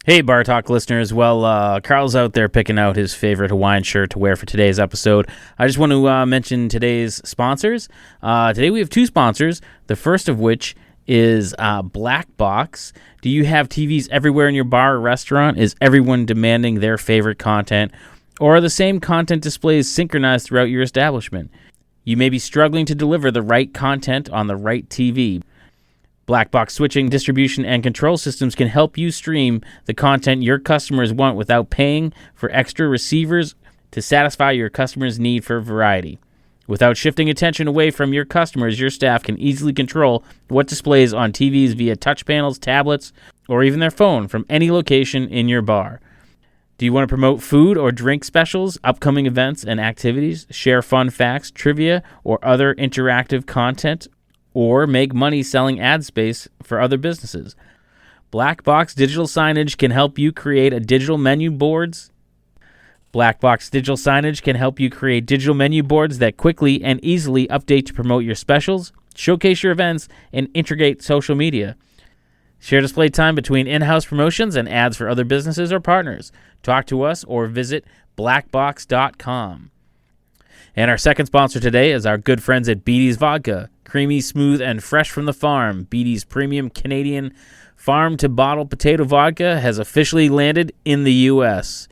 Hey, Bar Talk listeners. Well, Karl's out there picking out his favorite Hawaiian shirt to wear for today's episode. I just want to mention today's sponsors. Today we have two sponsors, the first of which is Black Box. Do you have TVs everywhere in your bar or restaurant? Is everyone demanding their favorite content? Or are the same content displays synchronized throughout your establishment? You may be struggling to deliver the right content on the right TV. Black Box switching, distribution, and control systems can help you stream the content your customers want without paying for extra receivers to satisfy your customers' need for variety. Without shifting attention away from your customers, your staff can easily control what displays on TVs via touch panels, tablets, or even their phone from any location in your bar. Do you want to promote food or drink specials, upcoming events and activities, share fun facts, trivia, or other interactive content, or make money selling ad space for other businesses? Black Box Digital Signage can help you create digital menu boards. Black Box Digital Signage can help you create digital menu boards that quickly and easily update to promote your specials, showcase your events, and integrate social media. Share display time between in-house promotions and ads for other businesses or partners. Talk to us or visit blackbox.com. And our second sponsor today is our good friends at Beatty's Vodka. Creamy, smooth, and fresh from the farm, Beatty's premium Canadian farm-to-bottle potato vodka has officially landed in the U.S.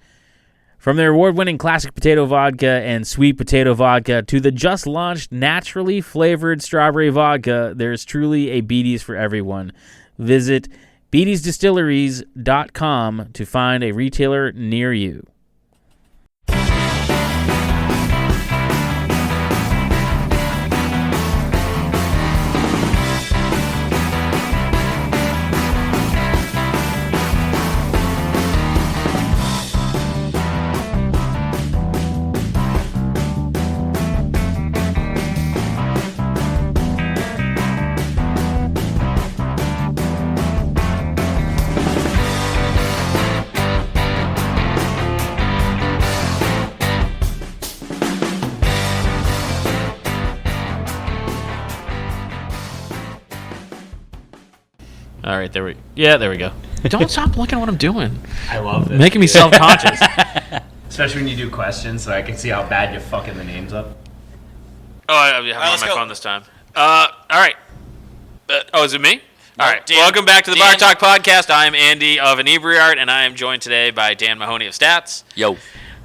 From their award-winning classic potato vodka and sweet potato vodka to the just-launched naturally flavored strawberry vodka, there's truly a Beatty's for everyone. Visit Beatty'sDistilleries.com to find a retailer near you. All right, there we go. Don't stop looking at what I'm doing. I love this. Making me self-conscious. Especially when you do questions, so I can see how bad you're fucking the names up. Oh, I have it on my phone this time. All right. Is it me? All right. Dan, Welcome back to the Bar Talk Podcast. I am Andy of Inebriart, and I am joined today by Dan Mahoney of Stats. Yo.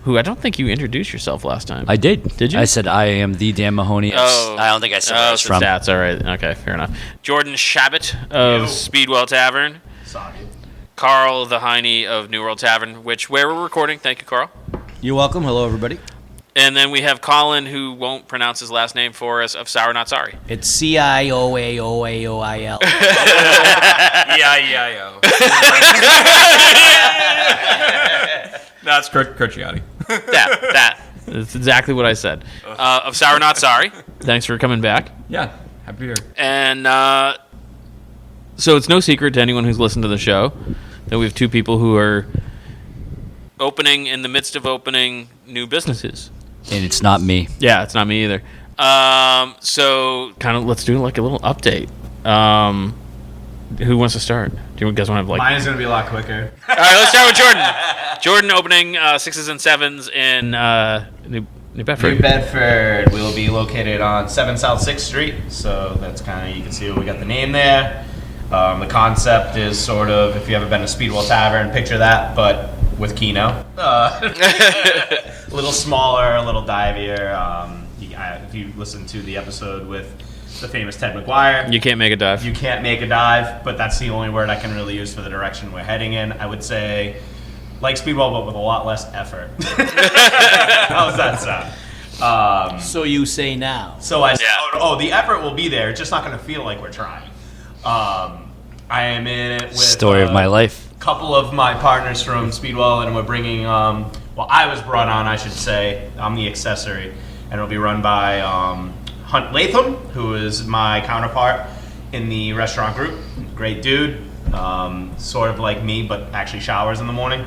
Who I don't think you introduced yourself last time. I did. Did you? I said I am the Dan Mahoney. I don't think I said where I was from. Stats. All right. Okay, fair enough. Jordan Shabbat of Speedwell Tavern. Sorry. Karl, the Heine of New World Tavern, where we're recording. Thank you, Karl. You're welcome. Hello, everybody. And then we have Colin, who won't pronounce his last name for us, of Sour Not Sorry. It's CIOAOAOIL. E-I-E-I-O. That's Kurt Ciotti. That. That's exactly what I said. Of Sour Not Sorry. Thanks for coming back. Yeah, happy to be here. And So it's no secret to anyone who's listened to the show that we have two people who are in the midst of opening new businesses. And it's not me. Yeah, it's not me either. So kind of let's do like a little update. Who wants to start? Do you guys want to Mine is going to be a lot quicker. All right, let's start with Jordan. Jordan opening 6s and 7s in New Bedford. New Bedford. We'll be located on 7 South 6th Street. So that's kind of, you can see we got the name there. The concept is sort of, if you ever been to Speedwell Tavern, picture that, but with Keno. A little smaller, a little divier. If you listen to the episode with the famous Ted McGuire, You can't make a dive. you can't make a dive, but that's the only word I can really use for the direction we're heading in. I would say, like Speedwell, but with a lot less effort. How's that sound? So you say now. So I said, the effort will be there. It's just not going to feel like we're trying. I am in it with Story of my life. a couple of my partners from Speedwell, and we're bringing, I was brought on, I should say. I'm the accessory, and it'll be run by Hunt Latham, who is my counterpart in the restaurant group. Great dude, sort of like me, but actually showers in the morning.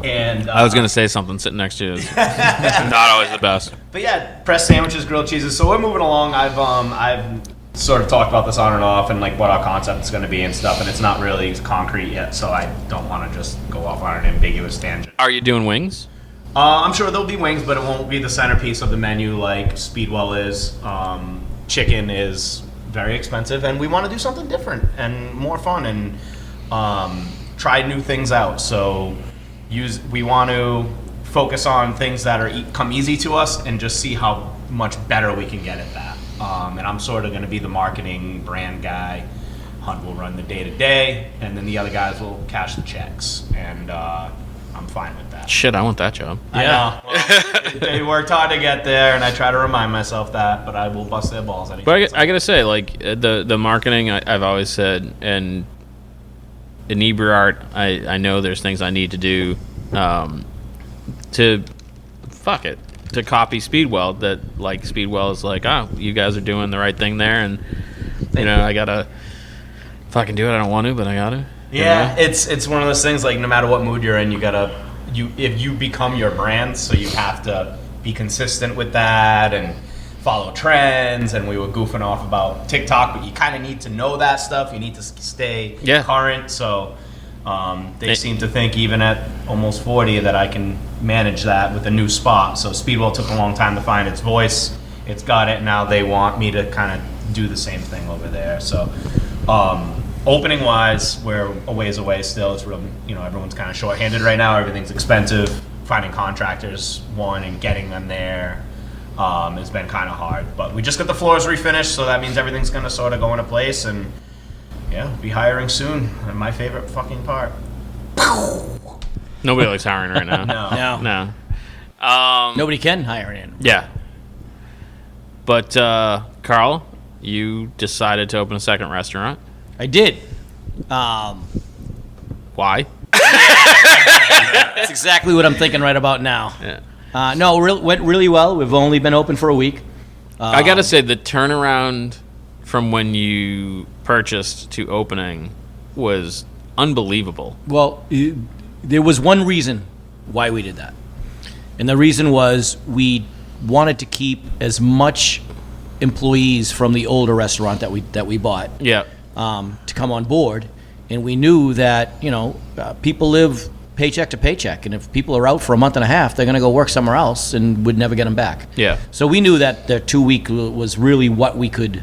And I was going to say something sitting next to you. It's not always the best. But yeah, pressed sandwiches, grilled cheeses. So we're moving along. I've sort of talked about this on and off and like what our concept is going to be and stuff, and it's not really concrete yet, so I don't want to just go off on an ambiguous tangent. Are you doing wings? I'm sure there'll be wings, but it won't be the centerpiece of the menu like Speedwell is. Chicken is very expensive, and we want to do something different and more fun and try new things out. So we want to focus on things that come easy to us and just see how much better we can get at that. And I'm sort of going to be the marketing brand guy. Hunt will run the day-to-day, and then the other guys will cash the checks. And I'm fine with that. Shit, I want that job. Yeah. I know. Well, they worked hard to get there, and I try to remind myself that, but I will bust their balls. But I gotta say, like, the marketing, I've always said, and inebriart, I know there's things I need to do to copy Speedwell, that, like, Speedwell is like, oh, you guys are doing the right thing there, and, I gotta fucking do it. I don't want to, but I gotta. Yeah, it's one of those things, like, no matter what mood you're in, if you become your brand, so you have to be consistent with that and follow trends. And we were goofing off about TikTok, but you kind of need to know that stuff. You need to stay current. So they seem to think, even at almost 40, that I can manage that with a new spot. So Speedwell took a long time to find its voice. It's got it. Now they want me to kind of do the same thing over there. So opening wise, we're a ways away still. It's real, everyone's kind of short-handed right now. Everything's expensive. Finding contractors, and getting them there has been kind of hard. But we just got the floors refinished, so that means everything's going to sort of go into place. And be hiring soon. And my favorite fucking part. Nobody likes hiring right now. No. Nobody can hire in. Yeah. But Karl, you decided to open a second restaurant. I did. Why? That's exactly what I'm thinking right about now. Yeah. Went really well. We've only been open for a week. I got to say, the turnaround from when you purchased to opening was unbelievable. Well, there was one reason why we did that. And the reason was we wanted to keep as much employees from the older restaurant that we bought. Yeah. To come on board, and we knew that people live paycheck to paycheck, and if people are out for a month and a half, they're going to go work somewhere else, and we'd never get them back. Yeah. So we knew that the 2 week was really what we could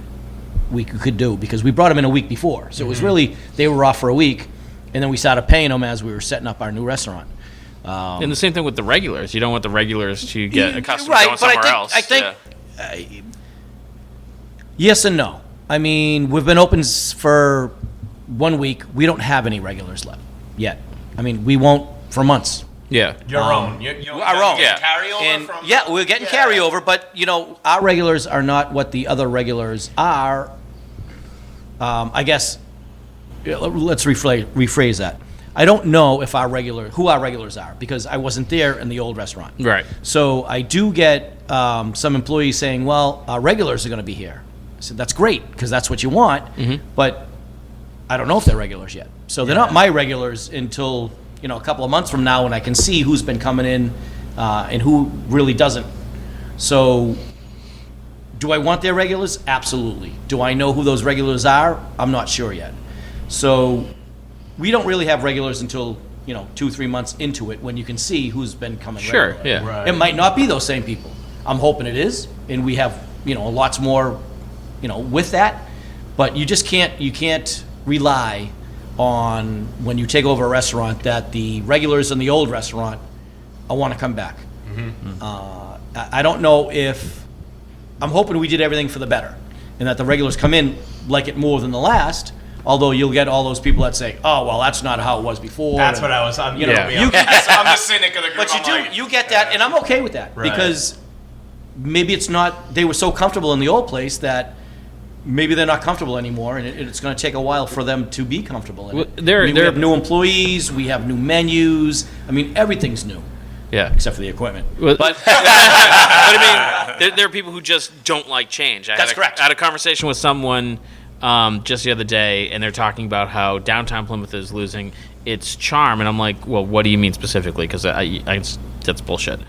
do, because we brought them in a week before. So it was really, they were off for a week, and then we started paying them as we were setting up our new restaurant. And the same thing with the regulars. You don't want the regulars to get accustomed to going somewhere else. I think yes and no. I mean, we've been open for 1 week. We don't have any regulars left yet. I mean, we won't for months. Yeah. Your own. Our own. Yeah. Carryover we're getting carryover, but, our regulars are not what the other regulars are. I guess, let's rephrase that. I don't know who our regulars are, because I wasn't there in the old restaurant. Right. So I do get some employees saying, well, our regulars are going to be here. I said, that's great, because that's what you want, but I don't know if they're regulars yet. So they're not my regulars until, a couple of months from now, when I can see who's been coming in and who really doesn't. So do I want their regulars? Absolutely. Do I know who those regulars are? I'm not sure yet. So we don't really have regulars until, 2-3 months into it, when you can see who's been coming Sure, regularly. yeah. Right. It might not be those same people. I'm hoping it is, and we have, lots more with that, but you can't rely on, when you take over a restaurant, that the regulars in the old restaurant want to come back. I don't know if, I'm hoping we did everything for the better, and that the regulars come in, like it more than the last, although you'll get all those people that say, oh, well, that's not how it was before. That's what I was, I'm you get I'm the cynic of the group. But you get that, and I'm okay with that, because maybe it's not, they were so comfortable in the old place that maybe they're not comfortable anymore, and it's going to take a while for them to be comfortable in it. We have new employees, we have new menus. I mean, everything's new. Yeah. Except for the equipment. But I mean, there are people who just don't like change. That's correct. I had a conversation with someone just the other day, and they're talking about how downtown Plymouth is losing its charm, and I'm like, well, what do you mean specifically? Because that's bullshit.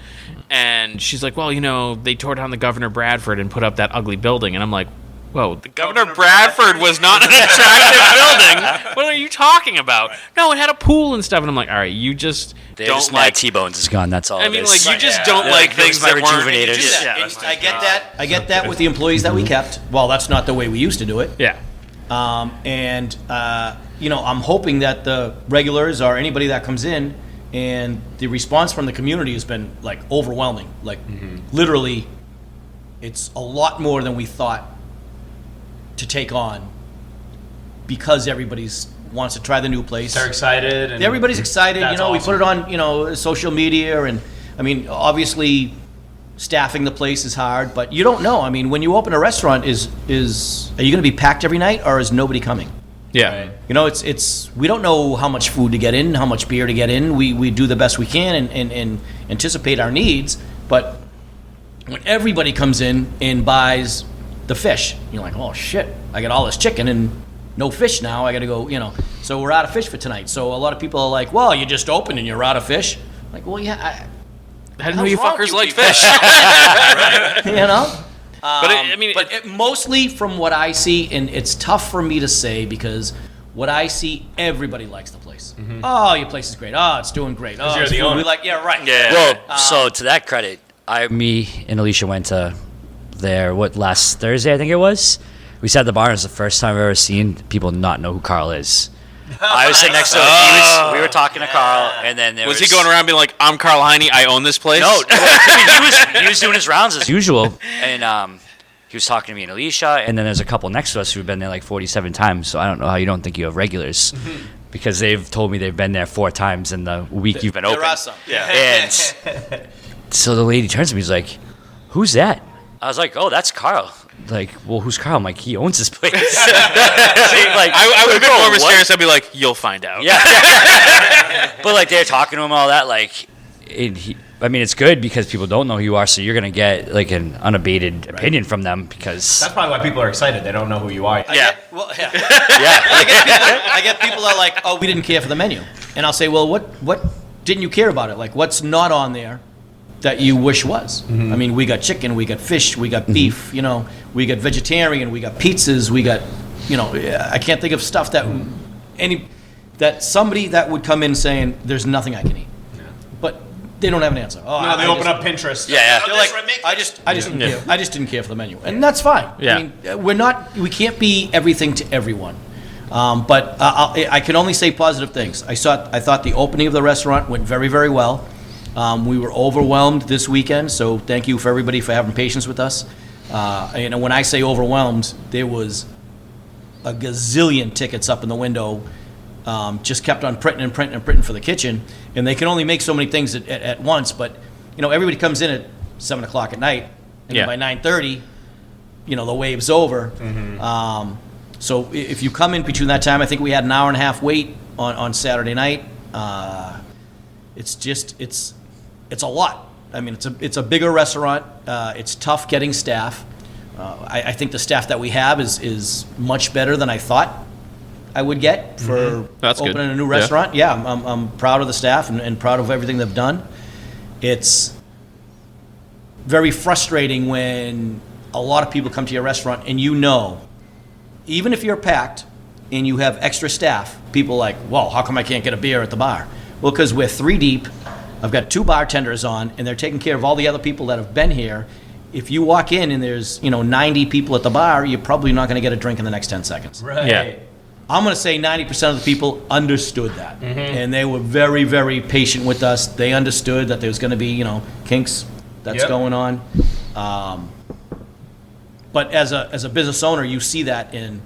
And she's like, well, they tore down the Governor Bradford and put up that ugly building, and I'm like, Whoa, the Governor Bradford was not an attractive building. What are you talking about? No, it had a pool and stuff. And I'm like, all right, you just don't like T-Bones is gone. That's all. I mean, like, you just don't like things that weren't rejuvenators. I get that. I get that with the employees that we kept. Well, that's not the way we used to do it. Yeah. I'm hoping that the regulars or anybody that comes in, and the response from the community has been like overwhelming. Like literally, it's a lot more than we thought to take on, because everybody's wants to try the new place. They're excited. And everybody's excited. that's We awesome. put it on social media, and I mean, obviously, staffing the place is hard, but you don't know. I mean, when you open a restaurant, are you going to be packed every night, or is nobody coming? Yeah. Right. It's we don't know how much food to get in, how much beer to get in. We do the best we can and anticipate our needs, but when everybody comes in and buys the fish, you're like, oh shit, I got all this chicken and no fish now. I got to go, so we're out of fish for tonight. So a lot of people are like, well, you just opened and you're out of fish. Like, well, yeah. I didn't know you fuckers like fish. But mostly from what I see, and it's tough for me to say because what I see, everybody likes the place. Oh, your place is great. Oh, it's doing great. Oh, you're it's the food. owner. We like, yeah, right. Yeah. Well, so to that credit, me and Alicia went to there, last Thursday, I think it was. We sat at the bar, and it's the first time I've ever seen people not know who Karl is. I was sitting next to him. We were talking to Karl, and then Was he going around being like, I'm Karl Heine, I own this place? No, I mean, he was doing his rounds as usual, and he was talking to me and Alicia, and then there's a couple next to us who've been there like 47 times, so I don't know how you don't think you have regulars, because they've told me they've been there 4 times in the week you've been open. There are some. Yeah. And so the lady turns to me, he's like, who's that? I was like, oh, that's Karl. Like, well, who's Karl? I'm like, he owns this place. I would have been more mysterious. I'd be like, you'll find out. Yeah. But like, they're talking to him, all that. Like, it's good because people don't know who you are, so you're gonna get like an unabated opinion from them because That's probably why people are excited. They don't know who you are. Yeah. I get people that are like, oh, we didn't care for the menu. And I'll say, well, what didn't you care about it? Like, what's not on there that you wish was? I mean, we got chicken, we got fish, we got beef, we got vegetarian, we got pizzas, we got, I can't think of stuff that that somebody that would come in saying, there's nothing I can eat. But they don't have an answer. Oh, No, they open up Pinterest. Yeah. They're like, I just didn't care. I just didn't care for the menu, and that's fine. Yeah. I mean, we can't be everything to everyone. But I can only say positive things. I thought the opening of the restaurant went very, very well. We were overwhelmed this weekend, so thank you for everybody for having patience with us. When I say overwhelmed, there was a gazillion tickets up in the window. Just kept on printing and printing and printing for the kitchen, and they can only make so many things at once. But everybody comes in at 7 o'clock at night, and then by 9:30, the wave's over. So if you come in between that time, I think we had an hour and a half wait on Saturday night. It's a lot. I mean, it's a bigger restaurant. It's tough getting staff. I think the staff that we have is much better than I thought I would get for That's good. opening a new restaurant. Yeah, I'm proud of the staff and proud of everything they've done. It's very frustrating when a lot of people come to your restaurant and even if you're packed and you have extra staff, people are like, well, how come I can't get a beer at the bar? Well, because we're 3 deep. I've got 2 bartenders on, and they're taking care of all the other people that have been here. If you walk in and there's 90 people at the bar, you're probably not going to get a drink in the next 10 seconds. Right. Yeah. I'm going to say 90% of the people understood that, and they were very, very patient with us. They understood that there was going to be kinks that's going on. But as a business owner, you see that in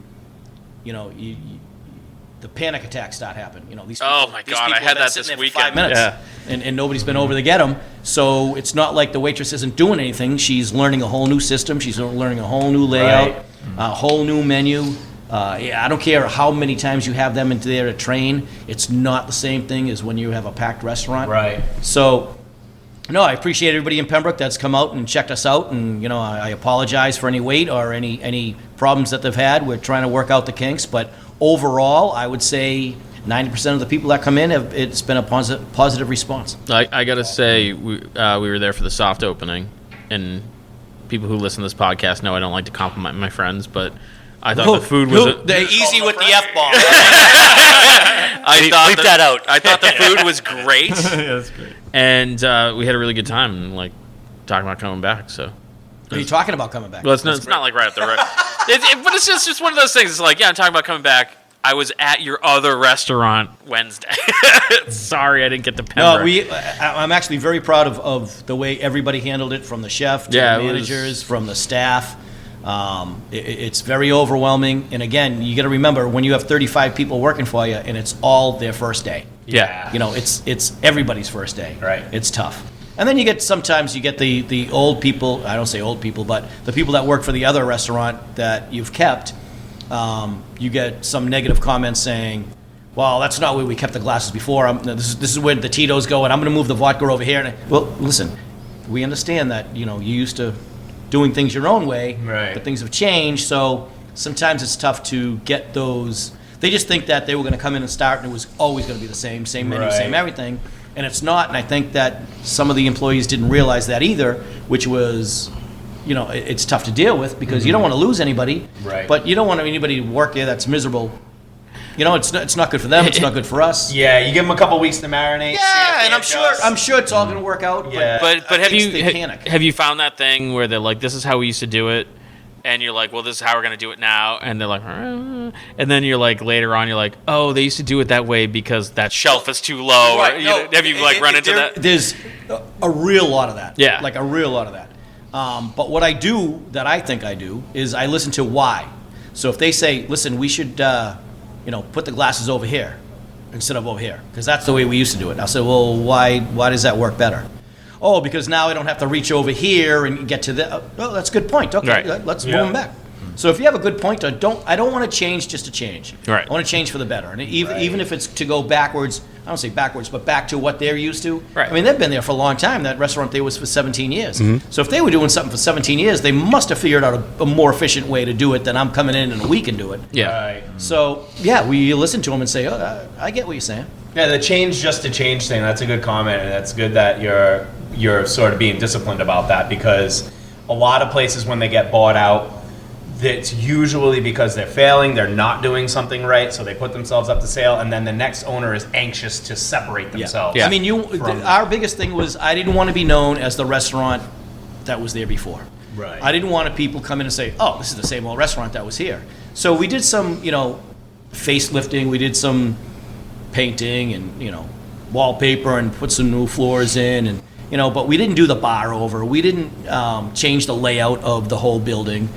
the panic attacks start happening. These people, Oh my these God, people I had have been that sitting this there for 5 weekend. minutes, and nobody's been over to get them. So it's not like the waitress isn't doing anything. She's learning a whole new system. She's learning a whole new layout, Right. a whole new menu. I don't care how many times you have them into there to train. It's not the same thing as when you have a packed restaurant. Right. So, no, I appreciate everybody in Pembroke that's come out and checked us out, and I apologize for any wait or any problems that they've had. We're trying to work out the kinks, but overall, I would say 90% of the people that come in it's been a positive response. I gotta say, we were there for the soft opening, and people who listen to this podcast know I don't like to compliment my friends, but I thought the food was. They're easy with the F-bomb. I thought bleep that out. I thought the food was great, Yeah, that's great. and we had a really good time, like talking about coming back. So, Are you talking about coming back? well, it's not like right up the road, but it's just one of those things. It's like, yeah, I'm talking about coming back. I was at your other restaurant Wednesday. Sorry, I didn't get the Pembroke. No, I'm actually very proud of the way everybody handled it, from the chef to Yeah, the it was- managers, from the staff. It's very overwhelming. And again, you got to remember, when you have 35 people working for you and it's all their first day. Yeah. You know, it's everybody's first day. Right. It's tough. And then sometimes you get the old people, I don't say old people, but the people that work for the other restaurant that you've kept. You get some negative comments saying, well, that's not where we kept the glasses before. This is where the Tito's go, and I'm going to move the vodka over here. Well, listen, we understand that, you're used to doing things your own way, Right. but things have changed, so sometimes it's tough to get those. They just think that they were going to come in and start, and it was always going to be the same menu, Right. same everything, and it's not. And I think that some of the employees didn't realize that either, which was, it's tough to deal with because you don't want to lose anybody, Right. but you don't want anybody to work there that's miserable. It's not good for them. It's not good for us. Yeah, you give them a couple weeks to marinate. see if Yeah, they and adjust. I'm sure it's all going to work out. Yeah. But I have think you they panic. have you found that thing where they're like, this is how we used to do it, and you're like, well, this is how we're gonna do it now, and they're like, and then you're like, later on, you're like, oh, they used to do it that way because that shelf is too low. Right, Or, no, have you run into that? There's a real lot of that. Yeah. Like a real lot of that. But what I do, that I think I do, is I listen to why. So if they say, listen, we should, put the glasses over here instead of over here, because that's the way we used to do it. I'll say, well, why does that work better? Oh, because now I don't have to reach over here and get to the. Oh, that's a good point. Okay, Right. let's move Yeah. them back. So if you have a good point, I don't want to change just to change. Right. I want to change for the better, and even if it's to go backwards. I don't say backwards, but back to what they're used to. Right. I mean, they've been there for a long time. That restaurant there was for 17 years. So if they were doing something for 17 years, they must have figured out a more efficient way to do it than I'm coming in a week and do it. Yeah. Right. So yeah, we listen to them and say, oh, I get what you're saying. Yeah, the change just to change thing, that's a good comment, and that's good that you're sort of being disciplined about that, because a lot of places when they get bought out, it's usually because they're failing, they're not doing something right, so they put themselves up to sale, and then the next owner is anxious to separate themselves. Yeah. I mean, our biggest thing was I didn't want to be known as the restaurant that was there before. Right. I didn't want people come in and say, oh, this is the same old restaurant that was here. So we did some, facelifting, we did some painting and, wallpaper and put some new floors in and, but we didn't do the bar over. We didn't change the layout of the whole building.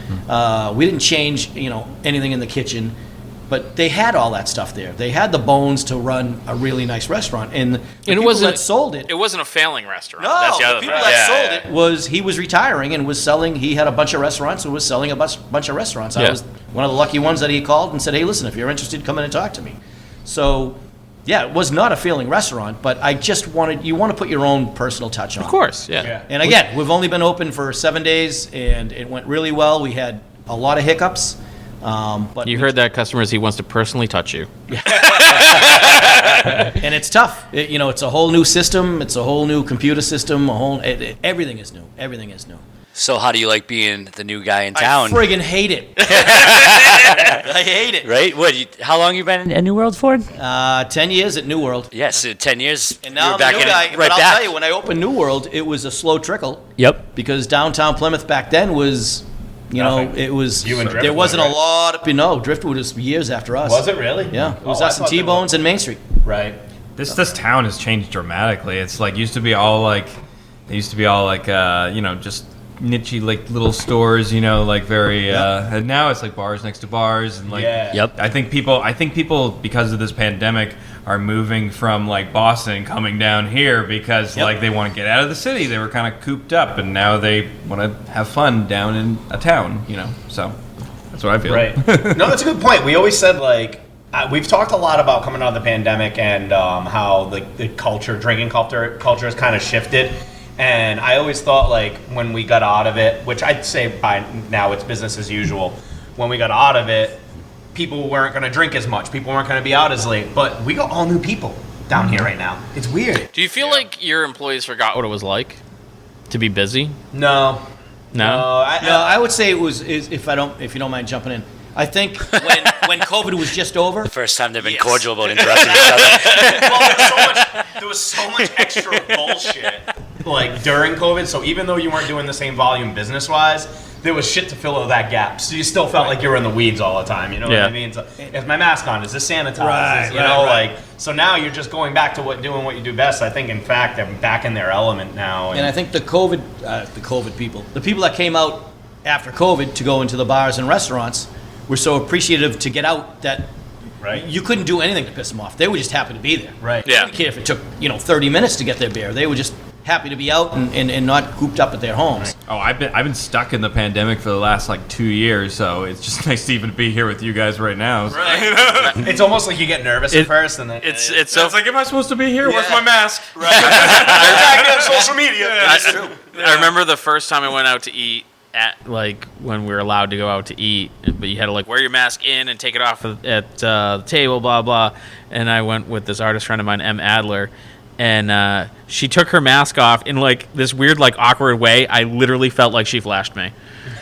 We didn't change, anything in the kitchen. But they had all that stuff there. They had the bones to run a really nice restaurant. And the people that sold it. It wasn't a failing restaurant. No, That's the other people thing. that sold it he was retiring and was selling. He had a bunch of restaurants and was selling a bunch of restaurants. I Yeah. was one of the lucky ones that he called and said, hey, listen, if you're interested, come in and talk to me. So, yeah, it was not a failing restaurant, but I just you want to put your own personal touch on it. Of course, yeah. Yeah. And again, we've only been open for 7 days, and it went really well. We had a lot of hiccups. But You heard that, customers. He wants to personally touch you. and it's tough. It's a whole new system. It's a whole new computer system. Everything is new. Everything is new. So how do you like being the new guy in town? I friggin' hate it. I hate it. Right? How long you been at New World for? 10 years at New World. Yes, 10 years. And now you're I'm back the new in it, guy. right But I'll back. tell you, when I opened New World, it was a slow trickle. Yep. Because downtown Plymouth back then was, Nothing. it was, You and there Driftwood, wasn't right? a lot of, Driftwood was years after us. Was it really? Yeah. It was Oh, I us and thought they were- T-Bones and Main Street. Right. This town has changed dramatically. It's like used to be all like, just nichey like little stores, like very. And now it's like bars next to bars and like. Yeah. Yep. I think people because of this pandemic are moving from like Boston coming down here because Yep. like they want to get out of the city. They were kind of cooped up and now they want to have fun down in a town, So that's what I feel. Right. No, that's a good point. We always said we've talked a lot about coming out of the pandemic and how the drinking culture has kind of shifted. And I always thought when we got out of it, which I'd say by now it's business as usual. When we got out of it, people weren't going to drink as much. People weren't going to be out as late. But we got all new people down here right now. It's weird. Do you feel like your employees forgot what it was like to be busy? No. No. I would say it was if you don't mind jumping in. I think when COVID was just over, The first time they've been cordial about interrupting each other. Well, there was so much extra bullshit like during COVID. So even though you weren't doing the same volume business wise, there was shit to fill that gap. So you still felt like you were in the weeds all the time. You know what I mean? So, is my mask on? Is this sanitized? Right, Like so now you're just going back to doing what you do best. I think in fact they're back in their element now. and I think the COVID people, the people that came out after COVID to go into the bars and restaurants, were so appreciative to get out that you couldn't do anything to piss them off. They were just happy to be there. Right. They didn't care if it took 30 minutes to get their beer. They were just happy to be out and not cooped up at their homes. Oh, I've been stuck in the pandemic for the last 2 years, so it's just nice to even be here with you guys right now. So. Right. It's almost like you get nervous at first, and then It's so It's like, am I supposed to be here? Where's my mask? right. Exactly on social media. That's true. I remember the first time I went out to eat at when we were allowed to go out to eat, but you had to wear your mask in and take it off at the table, blah blah. And I went with this artist friend of mine, M. Adler, and she took her mask off in this weird awkward way. I literally felt like she flashed me.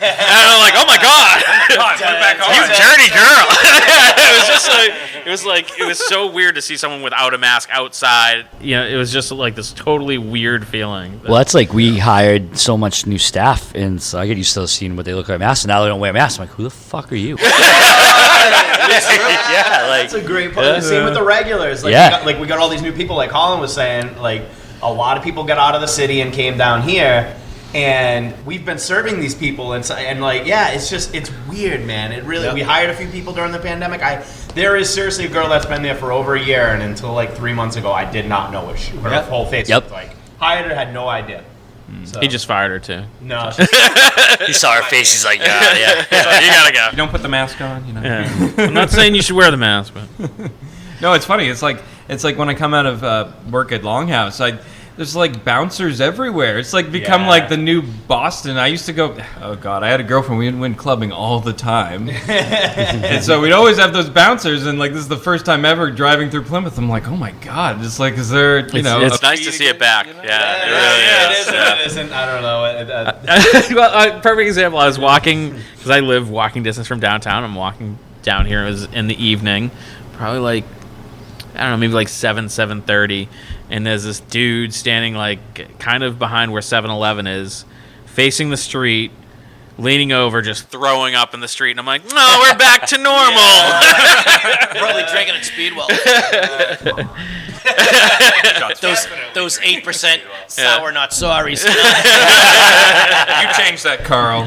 And I'm like, oh my god, Put it back on. you dirty girl. It was so weird to see someone without a mask outside. It was just this totally weird feeling. Well, that's we hired so much new staff, and so I get used to seeing what they look like masks, and now they don't wear masks. I'm like, who the fuck are you? That's a great point. Same with the regulars. We got all these new people, like Colin was saying. A lot of people got out of the city and came down here, and we've been serving these people, it's weird, man. It really. We hired a few people during the pandemic. There is seriously a girl that's been there for over a year, and until 3 months ago, I did not know what her whole face looked like. Hired her, had no idea. So. He just fired her too. No. He saw her face. He's like, yeah. You gotta go. You don't put the mask on, Yeah. I'm not saying you should wear the mask, but No, it's funny. It's like when I come out of work at Longhouse, there's bouncers everywhere. It's become the new Boston. I used to go. Oh God, I had a girlfriend. We went clubbing all the time, and so we'd always have those bouncers. And this is the first time ever driving through Plymouth. I'm like, oh my God, just is there? It's nice to see it back. Yeah, it really is. It isn't. I don't know. Well, perfect example. I was walking because I live walking distance from downtown. I'm walking down here. It was in the evening, probably I don't know, maybe 7:30, and there's this dude standing kind of behind where 7-Eleven is, facing the street, leaning over, just throwing up in the street, and I'm like, no, we're back to normal. Probably drinking at Speedwell. those 8% sour not sorries. You changed that, Carl.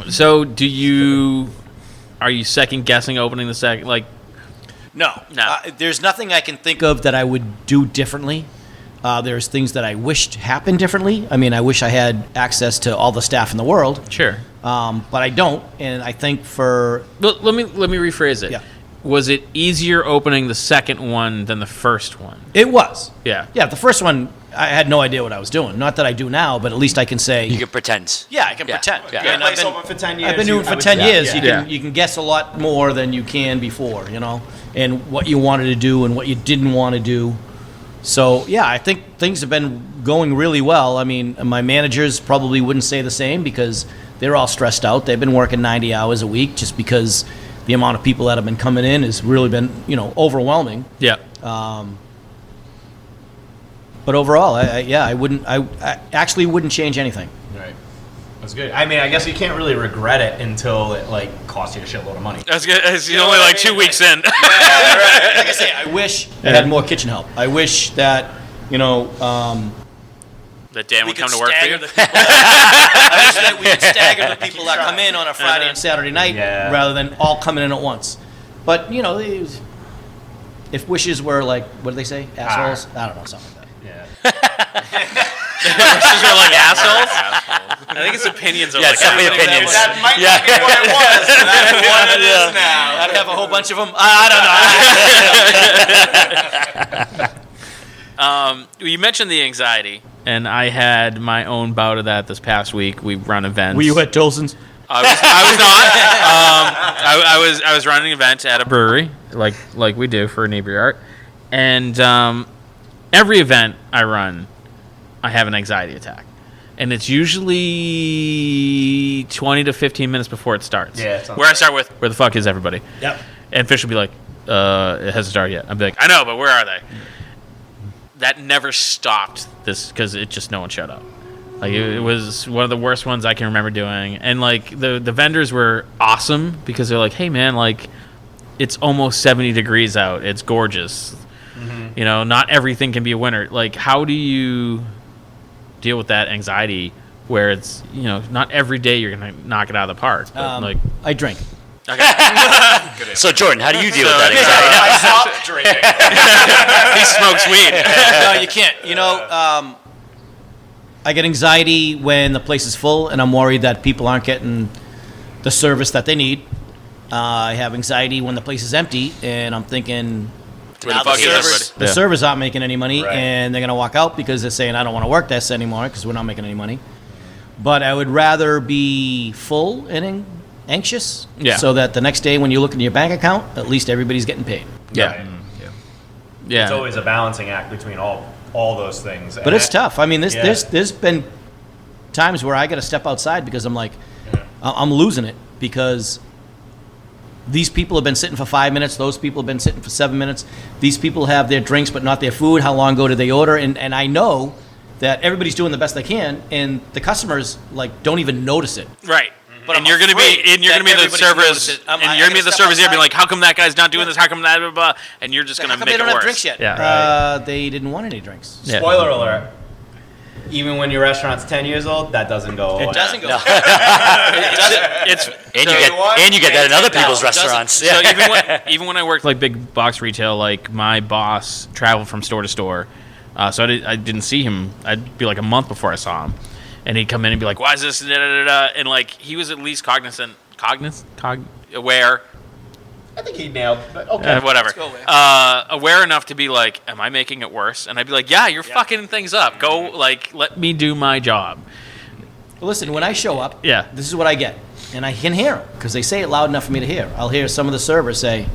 So, are you second guessing opening the second? No. There's nothing I can think of that I would do differently. There's things that I wished happened differently. I mean, I wish I had access to all the staff in the world. Sure. But I don't, and I think Let me rephrase it. Yeah. Was it easier opening the second one than the first one? It was. Yeah. Yeah, the first one, I had no idea what I was doing. Not that I do now, but at least I can say... You can pretend. Yeah, I can pretend. Yeah. And Place open for 10 years. I've been doing it for I would 10 say. years. Yeah. You can guess a lot more than you can before, and what you wanted to do and what you didn't want to do. So, yeah, I think things have been going really well. I mean, my managers probably wouldn't say the same because they're all stressed out. They've been working 90 hours a week just because the amount of people that have been coming in has really been, overwhelming. Yeah. But overall, I actually wouldn't change anything. Right. That's good. I mean, I guess you can't really regret it until it costs you a shitload of money. That's good. It's only 2 weeks in. Like I say, I wish I had more kitchen help. I wish that, That Dan would come to work for you. I wish that we could stagger the people that come in on a Friday and Saturday night rather than all coming in at once. But, if wishes were what do they say? Assholes? I don't know, something like that. Yeah. Wishes were assholes? I think it's opinions. Yeah, it's definitely opinions. That might not be what it was. That's what it is now. I'd have a whole bunch of them. I don't know. You mentioned the anxiety, and I had my own bout of that this past week. We run events. Were you at Tolson's? I was not. I was running an event at a brewery, like we do for Neighbor Art, and every event I run, I have an anxiety attack and it's usually 20 to 15 minutes before it starts. Yeah, it sounds where I start with, where the fuck is everybody? Yep. And Fish will be like, it hasn't started yet. I'd be like, I know, but where are they? That never stopped this because it just no one showed up. Like it was one of the worst ones I can remember doing. And like the vendors were awesome because they're like, hey man, like it's almost 70 degrees out. It's gorgeous. You know, not everything can be a winner. Like, how do you deal with that anxiety where it's, you know, not every day you're going to knock it out of the park? But like, I drink. So Jordan, how do you deal with that anxiety? I stopped drinking. he smokes weed. No, you can't. You know, I get anxiety when the place is full and I'm worried that people aren't getting the service that they need. I have anxiety when the place is empty and I'm thinking Where the fuck is everybody? the servers aren't making any money Right. and they're going to walk out because they're saying, I don't want to work this anymore because we're not making any money. But I would rather be full and anxious so that the next day when you look in your bank account, at least everybody's getting paid. Yeah. Yeah. It's always a balancing act between all those things. But it's tough. I mean, Yeah. there's been times where I got to step outside because I'm like, I'm losing it because these people have been sitting for 5 minutes. Those people have been sitting for 7 minutes. These people have their drinks but not their food. How long ago did they order? And I know that everybody's doing the best they can, and the customers like don't even notice it. Right. But And I'm you're gonna be afraid and you're that gonna be the everybody's gonna notice servers it. and I you're gonna be gotta the step servers here being outside. like, how come that guy's not doing this? How come that blah, blah, blah, and you're just gonna How come make they don't it have worse. drinks yet? Yeah. They didn't want any drinks. Yeah. Spoiler alert. Even when your restaurant's 10 years old, that doesn't go away. It doesn't go. It's And so- you get that in other people's It doesn't- restaurants. So even when I worked like big box retail, like my boss traveled from store to store, so I didn't see him. I'd be like a month before I saw him, and he'd come in and be like, "Why is this?" Da, da, da, da. And like he was at least aware, I think he nailed but okay. whatever, go away. aware enough to be like, "Am I making it worse?" And I'd be like, "Yeah, you're fucking things up. Go like let me do my job." Listen, when I show up, Yeah. this is what I get. And I can hear them because they say it loud enough for me to hear. I'll hear some of the servers say,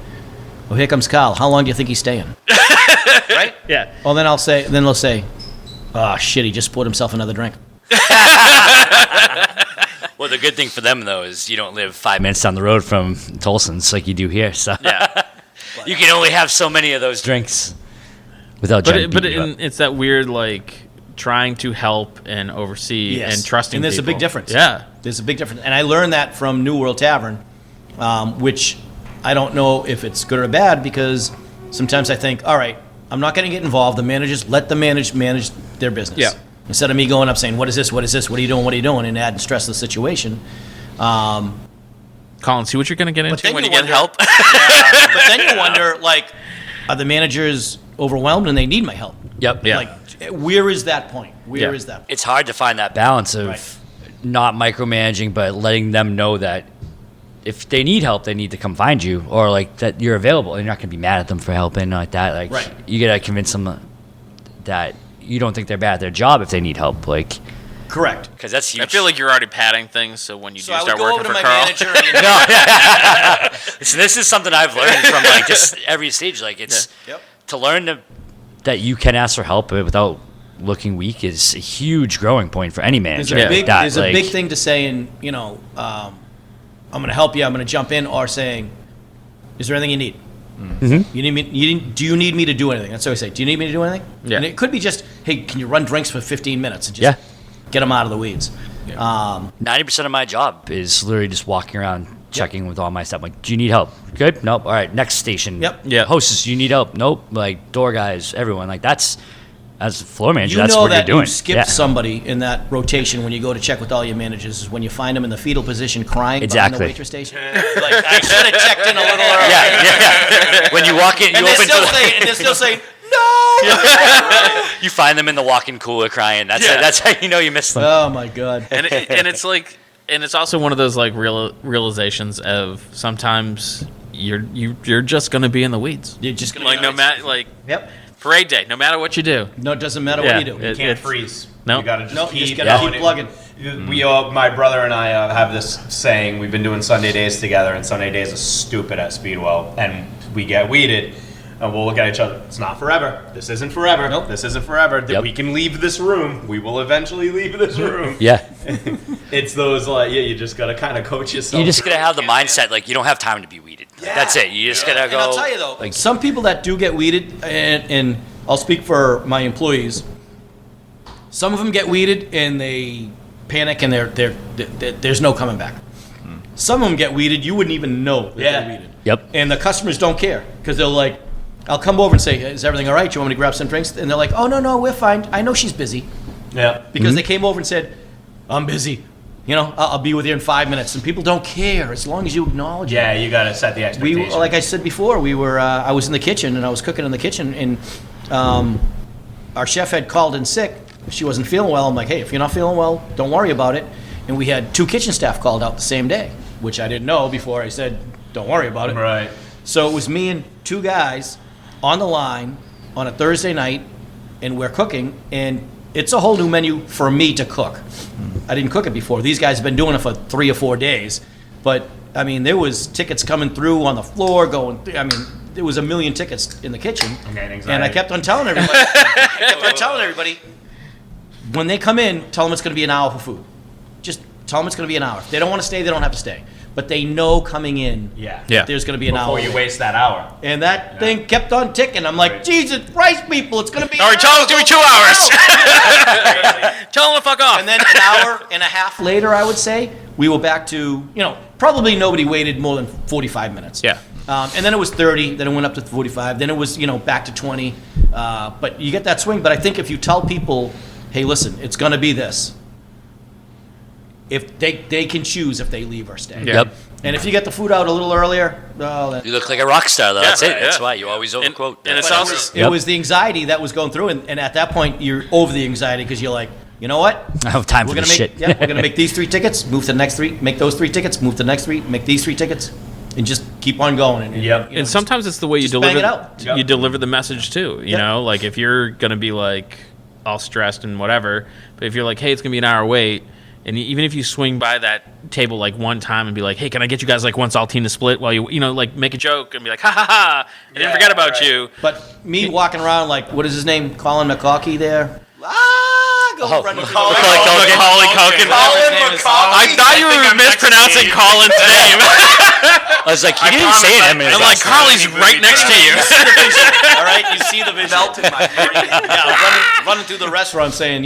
"Oh, here comes Karl. How long do you think he's staying?" Right? Yeah. Well, then they'll say, "Oh, shit, he just poured himself another drink." Well, the good thing for them though is you don't live 5 minutes down the road from Tolson's like you do here, so Yeah. you can only have so many of those drinks without. It's that weird like trying to help and oversee and trusting. And there's a people. big difference. Yeah. There's a big difference. And I learned that from New World Tavern, which I don't know if it's good or bad because sometimes I think, all right, I'm not going to get involved. The managers, let the manage their business. Yeah. Instead of me going up saying, what is this, what is this, what are you doing, what are you doing, and adding stress to the situation. Colin, see what you're going to get into then when you you get wonder- help. But then you wonder, like, are the managers overwhelmed and they need my help? Yep. Yeah. Like, where is that point? Where Yeah. is that point? It's hard to find that balance of Right. not micromanaging, but letting them know that if they need help, they need to come find you, or like that you're available. And you're not gonna be mad at them for helping like that. Like Right. you gotta convince them that you don't think they're bad at their job if they need help. Like Correct. because that's huge. I feel like you're already padding things, so when you So do I would start go working over to for my Karl, manager and So this is something I've learned from like just every stage. Like it's Yep. to learn that you can ask for help without looking weak is a huge growing point for any There's manager. a Yeah. big, That, there's a like- big thing to saying, you know, I'm going to help you, I'm going to jump in, or saying, is there anything you need? Mm-hmm. You need me? Do you need me to do anything? That's what I say. Do you need me to do anything? Yeah. And it could be just, hey, can you run drinks for 15 minutes and just Yeah. get them out of the weeds? 90% of my job is literally just walking around checking with all my stuff. Like, do you need help? Good. Nope. All right. Next station. Yep. Yeah. Hostess, do you need help? Nope. Like door guys, everyone. Like that's as a floor manager, You that's know what that you're doing. you skipped somebody in that rotation when you go to check with all your managers is when you find them in the fetal position crying behind Exactly. the waitress station. Like, I should have checked in a little earlier. Yeah. When you walk in, you And they're open still to saying, and they're still saying, no! you find them in the walk-in cooler crying. That's how you know you missed them. Oh, my God. and it's like, and it's also one of those like realizations of sometimes you're just gonna be in the weeds. You're just going Like no matter like Yep. parade day, no matter what you do. No, it doesn't matter Yeah, what you do. it- Can't it's- freeze. No. You gotta just No, you keep just gotta going. keep plugging. We my brother and I have this saying. We've been doing Sunday days together, and Sunday days are stupid at Speedwell, and we get weeded. And we'll look at each other. It's not forever. This isn't forever. Nope. This isn't forever. Yep. We can leave this room. We will eventually leave this room. Yeah. It's those you just gotta kind of coach yourself. You just gotta have the mindset like you don't have time to be weeded. That's it. You just gotta go. And I'll tell you though, like some people that do get weeded, and I'll speak for my employees. Some of them get weeded and they panic, and there's no coming back. Some of them get weeded, you wouldn't even know that they're weeded. Yep. And the customers don't care because they're like, I'll come over and say, is everything all right? Do you want me to grab some drinks? And they're like, oh, no, we're fine. I know she's busy. Yeah. Because they came over and said, I'm busy. I'll be with you in 5 minutes. And people don't care as long as you acknowledge it. Yeah, you gotta set the expectation. Like I said before, I was in the kitchen and I was cooking in the kitchen, and our chef had called in sick. She wasn't feeling well. I'm like, hey, if you're not feeling well, don't worry about it. And we had 2 kitchen staff called out the same day, which I didn't know before I said, don't worry about it. Right. So it was me and 2 guys on the line on a Thursday night, and we're cooking, and it's a whole new menu for me to cook. I didn't cook it before. These guys have been doing it for 3 or 4 days. But, I mean, there was tickets coming through on the floor there was a million tickets in the kitchen. And I kept on telling everybody, when they come in, tell them it's going to be an hour for food. Just tell them it's going to be an hour. If they don't want to stay, they don't have to stay. But they know coming in that there's going to be an hour. Before you waste that hour. And that thing kept on ticking. I'm like, Jesus Christ, people, it's going to be All right, tell them to give me 2 hours. Tell them to fuck off. And then an hour and a half later, I would say, we were back to, probably nobody waited more than 45 minutes. Yeah. And then it was 30, then it went up to 45, then it was, back to 20. But you get that swing. But I think if you tell people, hey, listen, it's going to be this. If they can choose if they leave or stay. Yeah. Yep. And if you get the food out a little earlier, You look like a rock star, though. That's it. yeah. That's why you always overquote. And it's But also it was the anxiety that was going through, and at that point, you're over the anxiety because you're like, you know what? I have time We're for gonna this make shit. we're gonna make these 3 tickets, move to the next 3, make those 3 tickets, move to the next 3, make these 3 tickets, and just keep on going. And, and sometimes it's the way you just bang deliver it out. you deliver the message too. You Yep. know, like if you're gonna be like all stressed and whatever, but if you're like, hey, it's gonna be an hour wait, and even if you swing by that table like one time and be like, hey, can I get you guys like 1 saltine split while you like make a joke and be like, ha ha ha, I didn't forget about you. But me walking around like, what is his name? Colin McCawkey there. Running through the Macaulay Culkin. I thought you were mispronouncing Colin's name. I was like, you didn't say it. I'm like, Carly's right next to you. All right, you see the vision. Melt in my brain. Yeah, running through the restaurant saying,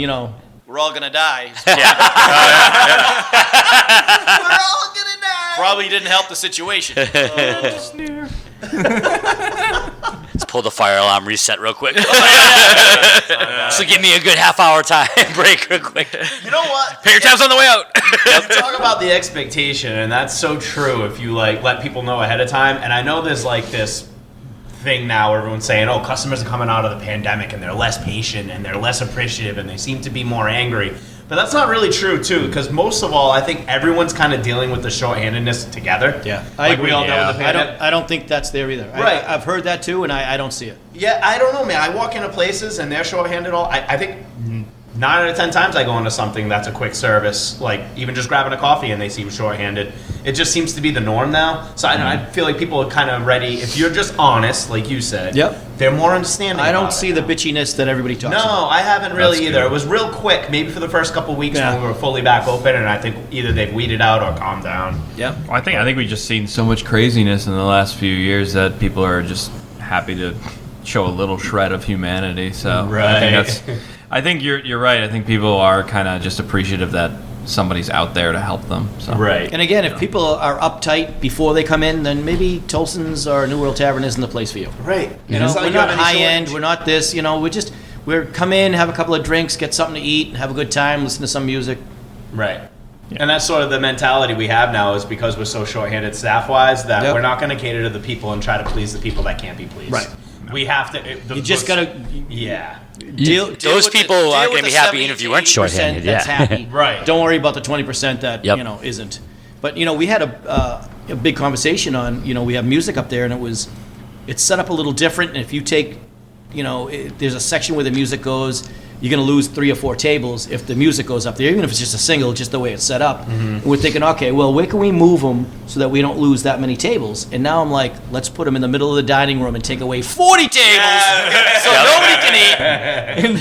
we're all gonna die. We're all gonna die. Probably didn't help the situation. Let's pull the fire alarm, reset real quick. So give me a good half-hour time break real quick. You know what? Pay your tabs on the way out. Talk about the expectation, and that's so true if you let people know ahead of time. And I know there's this thing now where everyone's saying, oh, customers are coming out of the pandemic and they're less patient and they're less appreciative and they seem to be more angry. But that's not really true too, because most of all, I think everyone's kind of dealing with the shorthandedness together. Yeah, I agree. We all dealt with the pandemic. I don't think that's there either. Right. I've heard that too, and I don't see it. Yeah, I don't know, man. I walk into places and they're shorthanded I think 9 out of 10 times I go into something that's a quick service, like even just grabbing a coffee and they seem shorthanded. It just seems to be the norm now. So I feel like people are kind of ready. If you're just honest, like you said, they're more understanding. I don't about see it. the bitchiness that everybody talks about. No, I haven't really That's either. good. It was real quick, maybe for the first couple weeks Yeah. when we were fully back open, and I think either they've weeded out or calmed down. Yeah. I think we just seen so much craziness in the last few years that people are just happy to show a little shred of humanity. So I think you're right. I think people are kind of just appreciative that somebody's out there to help them. So. Right. And again, if people are uptight before they come in, then maybe Tolson's or New World Tavern isn't the place for you. Right. We're not high end. We're not this. We're come in, have a couple of drinks, get something to eat, have a good time, listen to some music. Right. And that's sort of the mentality we have now is because we're so shorthanded staff-wise that we're not going to cater to the people and try to please the people that can't be pleased. Right. We have to. You just gotta deal Those with people deal aren't with gonna be the happy even if you weren't 70% shorthanded, That's yeah. happy. Right. Don't worry about the 20% that Yep. isn't. But we had a big conversation on we have music up there, and it's set up a little different. And if you take there's a section where the music goes. you're going to lose 3 or 4 tables if the music goes up there, even if it's just a single, just the way it's set up. And we're thinking, okay, well, where can we move them so that we don't lose that many tables? And now I'm like, let's put them in the middle of the dining room and take away 40 tables so nobody can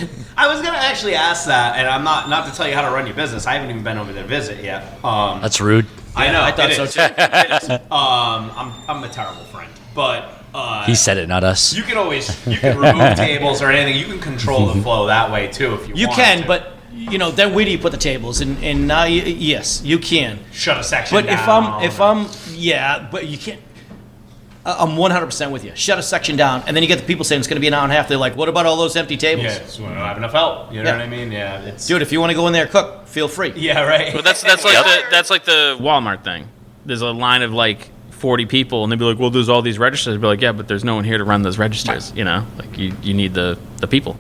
eat. I was gonna actually ask that, and I'm not to tell you how to run your business. I haven't even been over there to visit yet. That's rude. I know. I thought it so is. too. It is. I'm a terrible friend, but He said it, not us. you can remove tables or anything. You can control the flow that way too if you You want can, to. but then where do you put the tables? And now, yes, you can. Shut a section But down. but you can't. I'm 100% with you. Shut a section down, and then you get the people saying it's going to be an hour and a half. They're like, "What about all those empty tables?" Yeah, so we don't have enough help. You know Yeah. what I mean? Yeah, it's Dude, if you want to go in there and cook, feel free. yeah, right. But that's like the Walmart thing. There's a line of like 40 people, and they'd be like, "Well, there's all these registers." I'd be like, "Yeah, but there's no one here to run those registers." You know, like you need the people.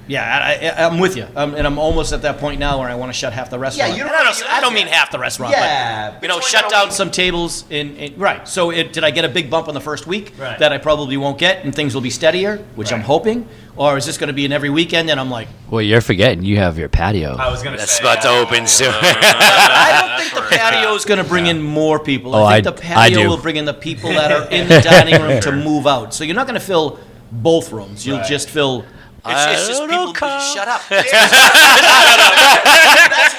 Yeah, I'm with you, and I'm almost at that point now where I want to shut half the restaurant. you don't- And I don't mean half the restaurant. Yeah, but, but you shut don't down mean- some tables. Right. So did I get a big bump on the first week Right. that I probably won't get, and things will be steadier, which I'm Right. hoping, or is this going to be an every weekend? And I'm like, Well, you're forgetting you have your patio. I was gonna That's say about to open soon. I don't think the patio is going to bring in more people. Oh, I think the I patio do. will bring in the people that are in the dining room to move out. So you're not going to fill both rooms. You'll Right. just fill. It's just don't know, people. Carl. Shut up. That's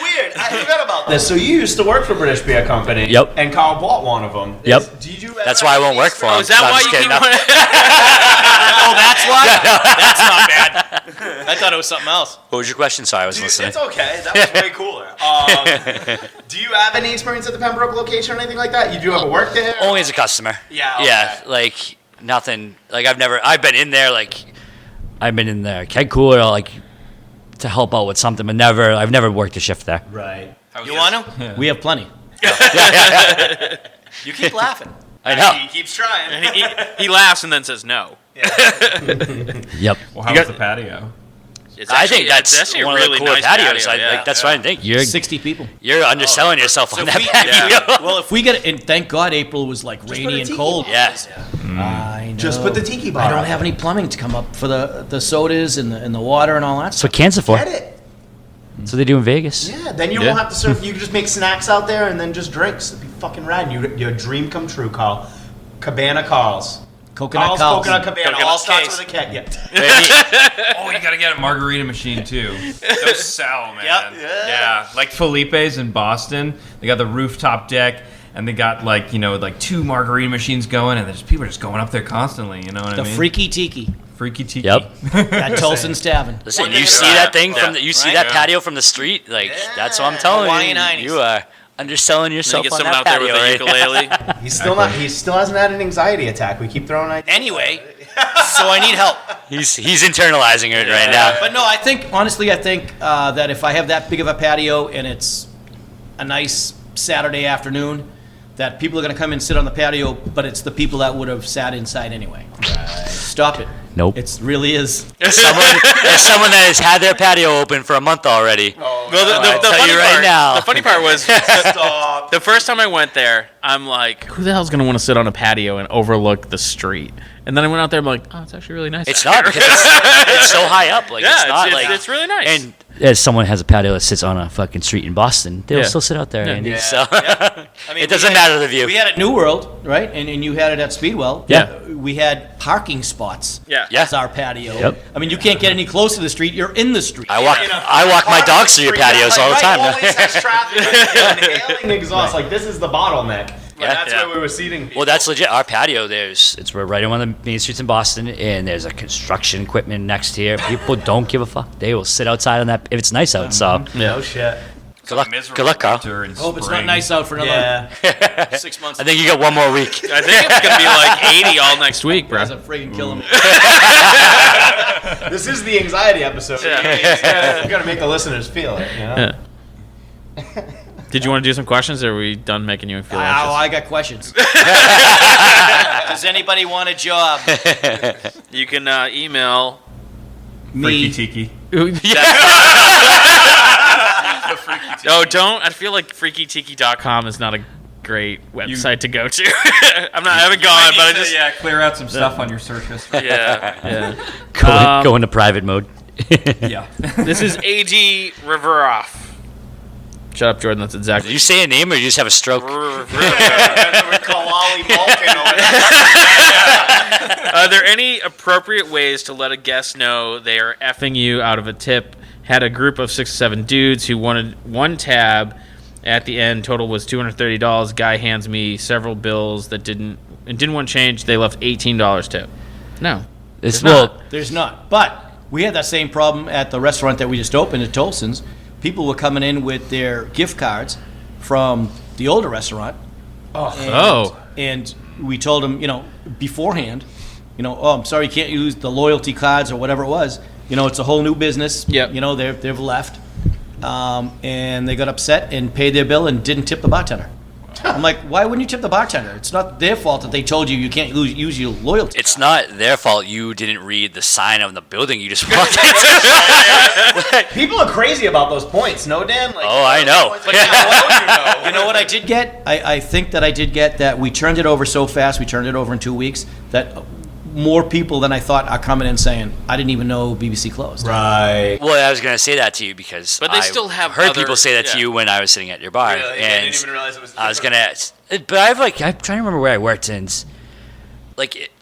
weird. I forgot about this. So you used to work for British Beer Company. Yep. And Carl bought one of them. Yep. Did you? That's why I won't work for him. Oh, is that I'm why just you kidding. keep No. Oh, that's why? That's not bad. I thought it was something else. What was your question? Sorry, I was listening. It's okay. That was way cooler. Do you have any experience at the Pembroke location or anything like that? You do ever work there? Only as a customer. Yeah, okay. Yeah, like nothing. Like I've been in there. Like I've been in there keg cooler, like to help out with something, but I've never worked a shift there. Right. You want to? We have plenty. You keep laughing. I know. He keeps trying. And he laughs and then says no. Yep. Well, how was the patio? It's I actually- think that's it's actually a one really of the cooler nice patios. patio, yeah. Like that's what I think. You're 60 people. underselling yourself on that we- patio. Well, if we get it, and thank God April was like put a rainy and tiki cold. Yes. I know. Just put the tiki bar I don't out have any plumbing to come up for the sodas and the water and all that That's stuff. what cans are for. Get it. That's what they do in Vegas. Yeah. Then you Yeah. won't have to serve. You can just make snacks out there and then just drinks. It'd be fucking rad. Your dream come true, Carl. Cabana Carl's. Coconut Carl's Carl's. Coconut Cabana. Coconut All starts case. with a keg. Yeah. Oh, you gotta get a margarita machine too. Those sell, man. Yep. Yeah. Like Felipe's in Boston, they got the rooftop deck, and they got like 2 margarita machines going, and there's people just going up there constantly. You know what The I mean? Freaky Tiki Freaky tiki. Yep. at Tolson's Tavern. Listen, One you day see you're that right. thing from Yeah. you see Right? that Yeah. patio from the street. Like that's what I'm telling Hawaiian you. Heine's. You are underselling Then you yourself get on someone that out there patio. with a right? ukulele. He still hasn't had an anxiety attack. We keep throwing ideas. Anyway, so I need help. He's internalizing it right now. But no, I think that if I have that big of a patio and it's a nice Saturday afternoon, that people are going to come and sit on the patio, but it's the people that would have sat inside anyway. Stop it. Nope. It really is. As someone that has had their patio open for a month already. Well, I'll the tell funny you right part, now. The funny part was Stop. the first time I went there, I'm like, who the hell's gonna want to sit on a patio and overlook the street? And then I went out there, I'm like, oh, it's actually really nice. It's out not here. because it's so high up. Like Yeah, it's not it's- like it's really nice. And as someone has a patio that sits on a fucking street in Boston, they'll Yeah. still sit out there, Yeah. Andy. Yeah. So I mean, it doesn't we had- matter the view. We had it at New World, right? And you had it at Speedwell. Yeah. We had parking spots. Yeah. Yeah. As our patio. Yep. I mean, you can't get any closer to the street. You're in the street. I walk my dogs through your patios all the time. Always has traffic. Inhaling exhaust. Like this is the bottleneck. Yeah. That's Yeah. where we were seating people. Well, that's legit. Our patio, we're right on one of the main streets in Boston, and there's a construction equipment next here. People don't give a fuck. They will sit outside on that if it's nice out. So No shit. good luck, good luck, Carl. Hope it's not nice out for another Yeah. 6 months. I think you got one more week. I think it's gonna be like 80 all next week, bro. Guys are freaking killing me. This is the anxiety episode. Yeah. We gotta make the listeners feel it. You know? Yeah. Did you want to do some questions, or are we done making you feel anxious? Oh, I got questions. Does anybody want a job? You can email. Freaky Me. tiki. Oh, don't. I feel like freakytiki.com is not a great website to go to. I haven't gone, but I just. clear out some stuff on your search history. Yeah. Go into private mode. Yeah. This is AD Riveroff. Shut up, Jordan. That's Did exactly. you say a name or you just have a stroke? Are there any appropriate ways to let a guest know they are effing you out of a tip? Had a group of 6 or 7 dudes who wanted one tab. At the end, total was $230. Guy hands me several bills that didn't want to change. They left $18 tip. No, It's There's not. But we had that same problem at the restaurant that we just opened at Tolson's. People were coming in with their gift cards from the older restaurant. And we told them, beforehand, I'm sorry you can't use the loyalty cards or whatever it was. It's a whole new business. Yep. They've left. And they got upset and paid their bill and didn't tip the bartender. I'm like, why wouldn't you tip the bartender? It's not their fault that they told you can't use your loyalty. It's not their fault you didn't read the sign on the building you just walked into. People are crazy about those points, no, Dan? Like, I know. You know what I did get? I think that I did get that we turned it over so fast, we turned it over in 2 weeks, that more people than I thought are coming in saying, I didn't even know BBC closed. Right. Well, I was going to say that to you because But they still have heard other- people say that to yeah. you when I was sitting at your bar. Really? And I didn't even realize it was I was going to, but I'm trying to remember where I worked and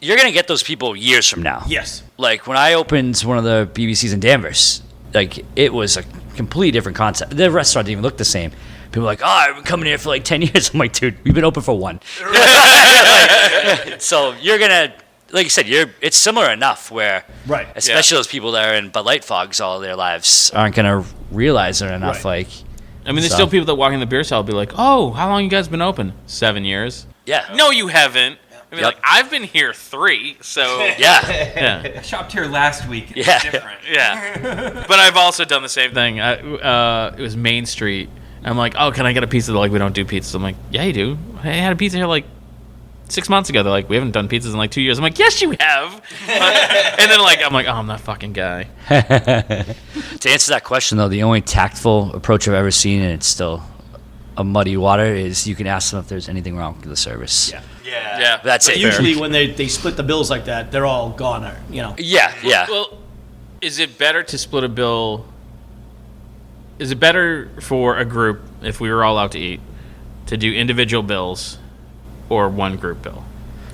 you're going to get those people years from now. Yes. Like when I opened one of the BBCs in Danvers, it was a completely different concept. The restaurant didn't even look the same. People were like, I've been coming here for 10 years. I'm like, dude, we've been open for 1. So you're going to, like you said, it's similar enough where, Right. especially those people that are in Bud Light fogs all their lives aren't going to realize it enough. Right. I mean, there's still people that walk in the beer stall and be like, oh, how long you guys been open? 7 years. Yeah. No, you haven't. I mean, Yep. I've been here 3, so... Yeah. Yeah. I shopped here last week. It's Yeah. different. Yeah. But I've also done the same thing. It was Main Street. I'm like, oh, can I get a pizza? They're like, we don't do pizzas. I'm like, yeah, you do. I had a pizza here 6 months ago. They're like, we haven't done pizzas in 2 years. I'm like, yes, you have. And then I'm like, oh, I'm that fucking guy. To answer that question, though, the only tactful approach I've ever seen, and it's still a muddy water, is you can ask them if there's anything wrong with the service. Yeah. Yeah. That's it. Usually when they split the bills like that, they're all gone. Yeah. Well, is it better to split a bill? Is it better for a group, if we were all out to eat, to do individual bills or one group bill?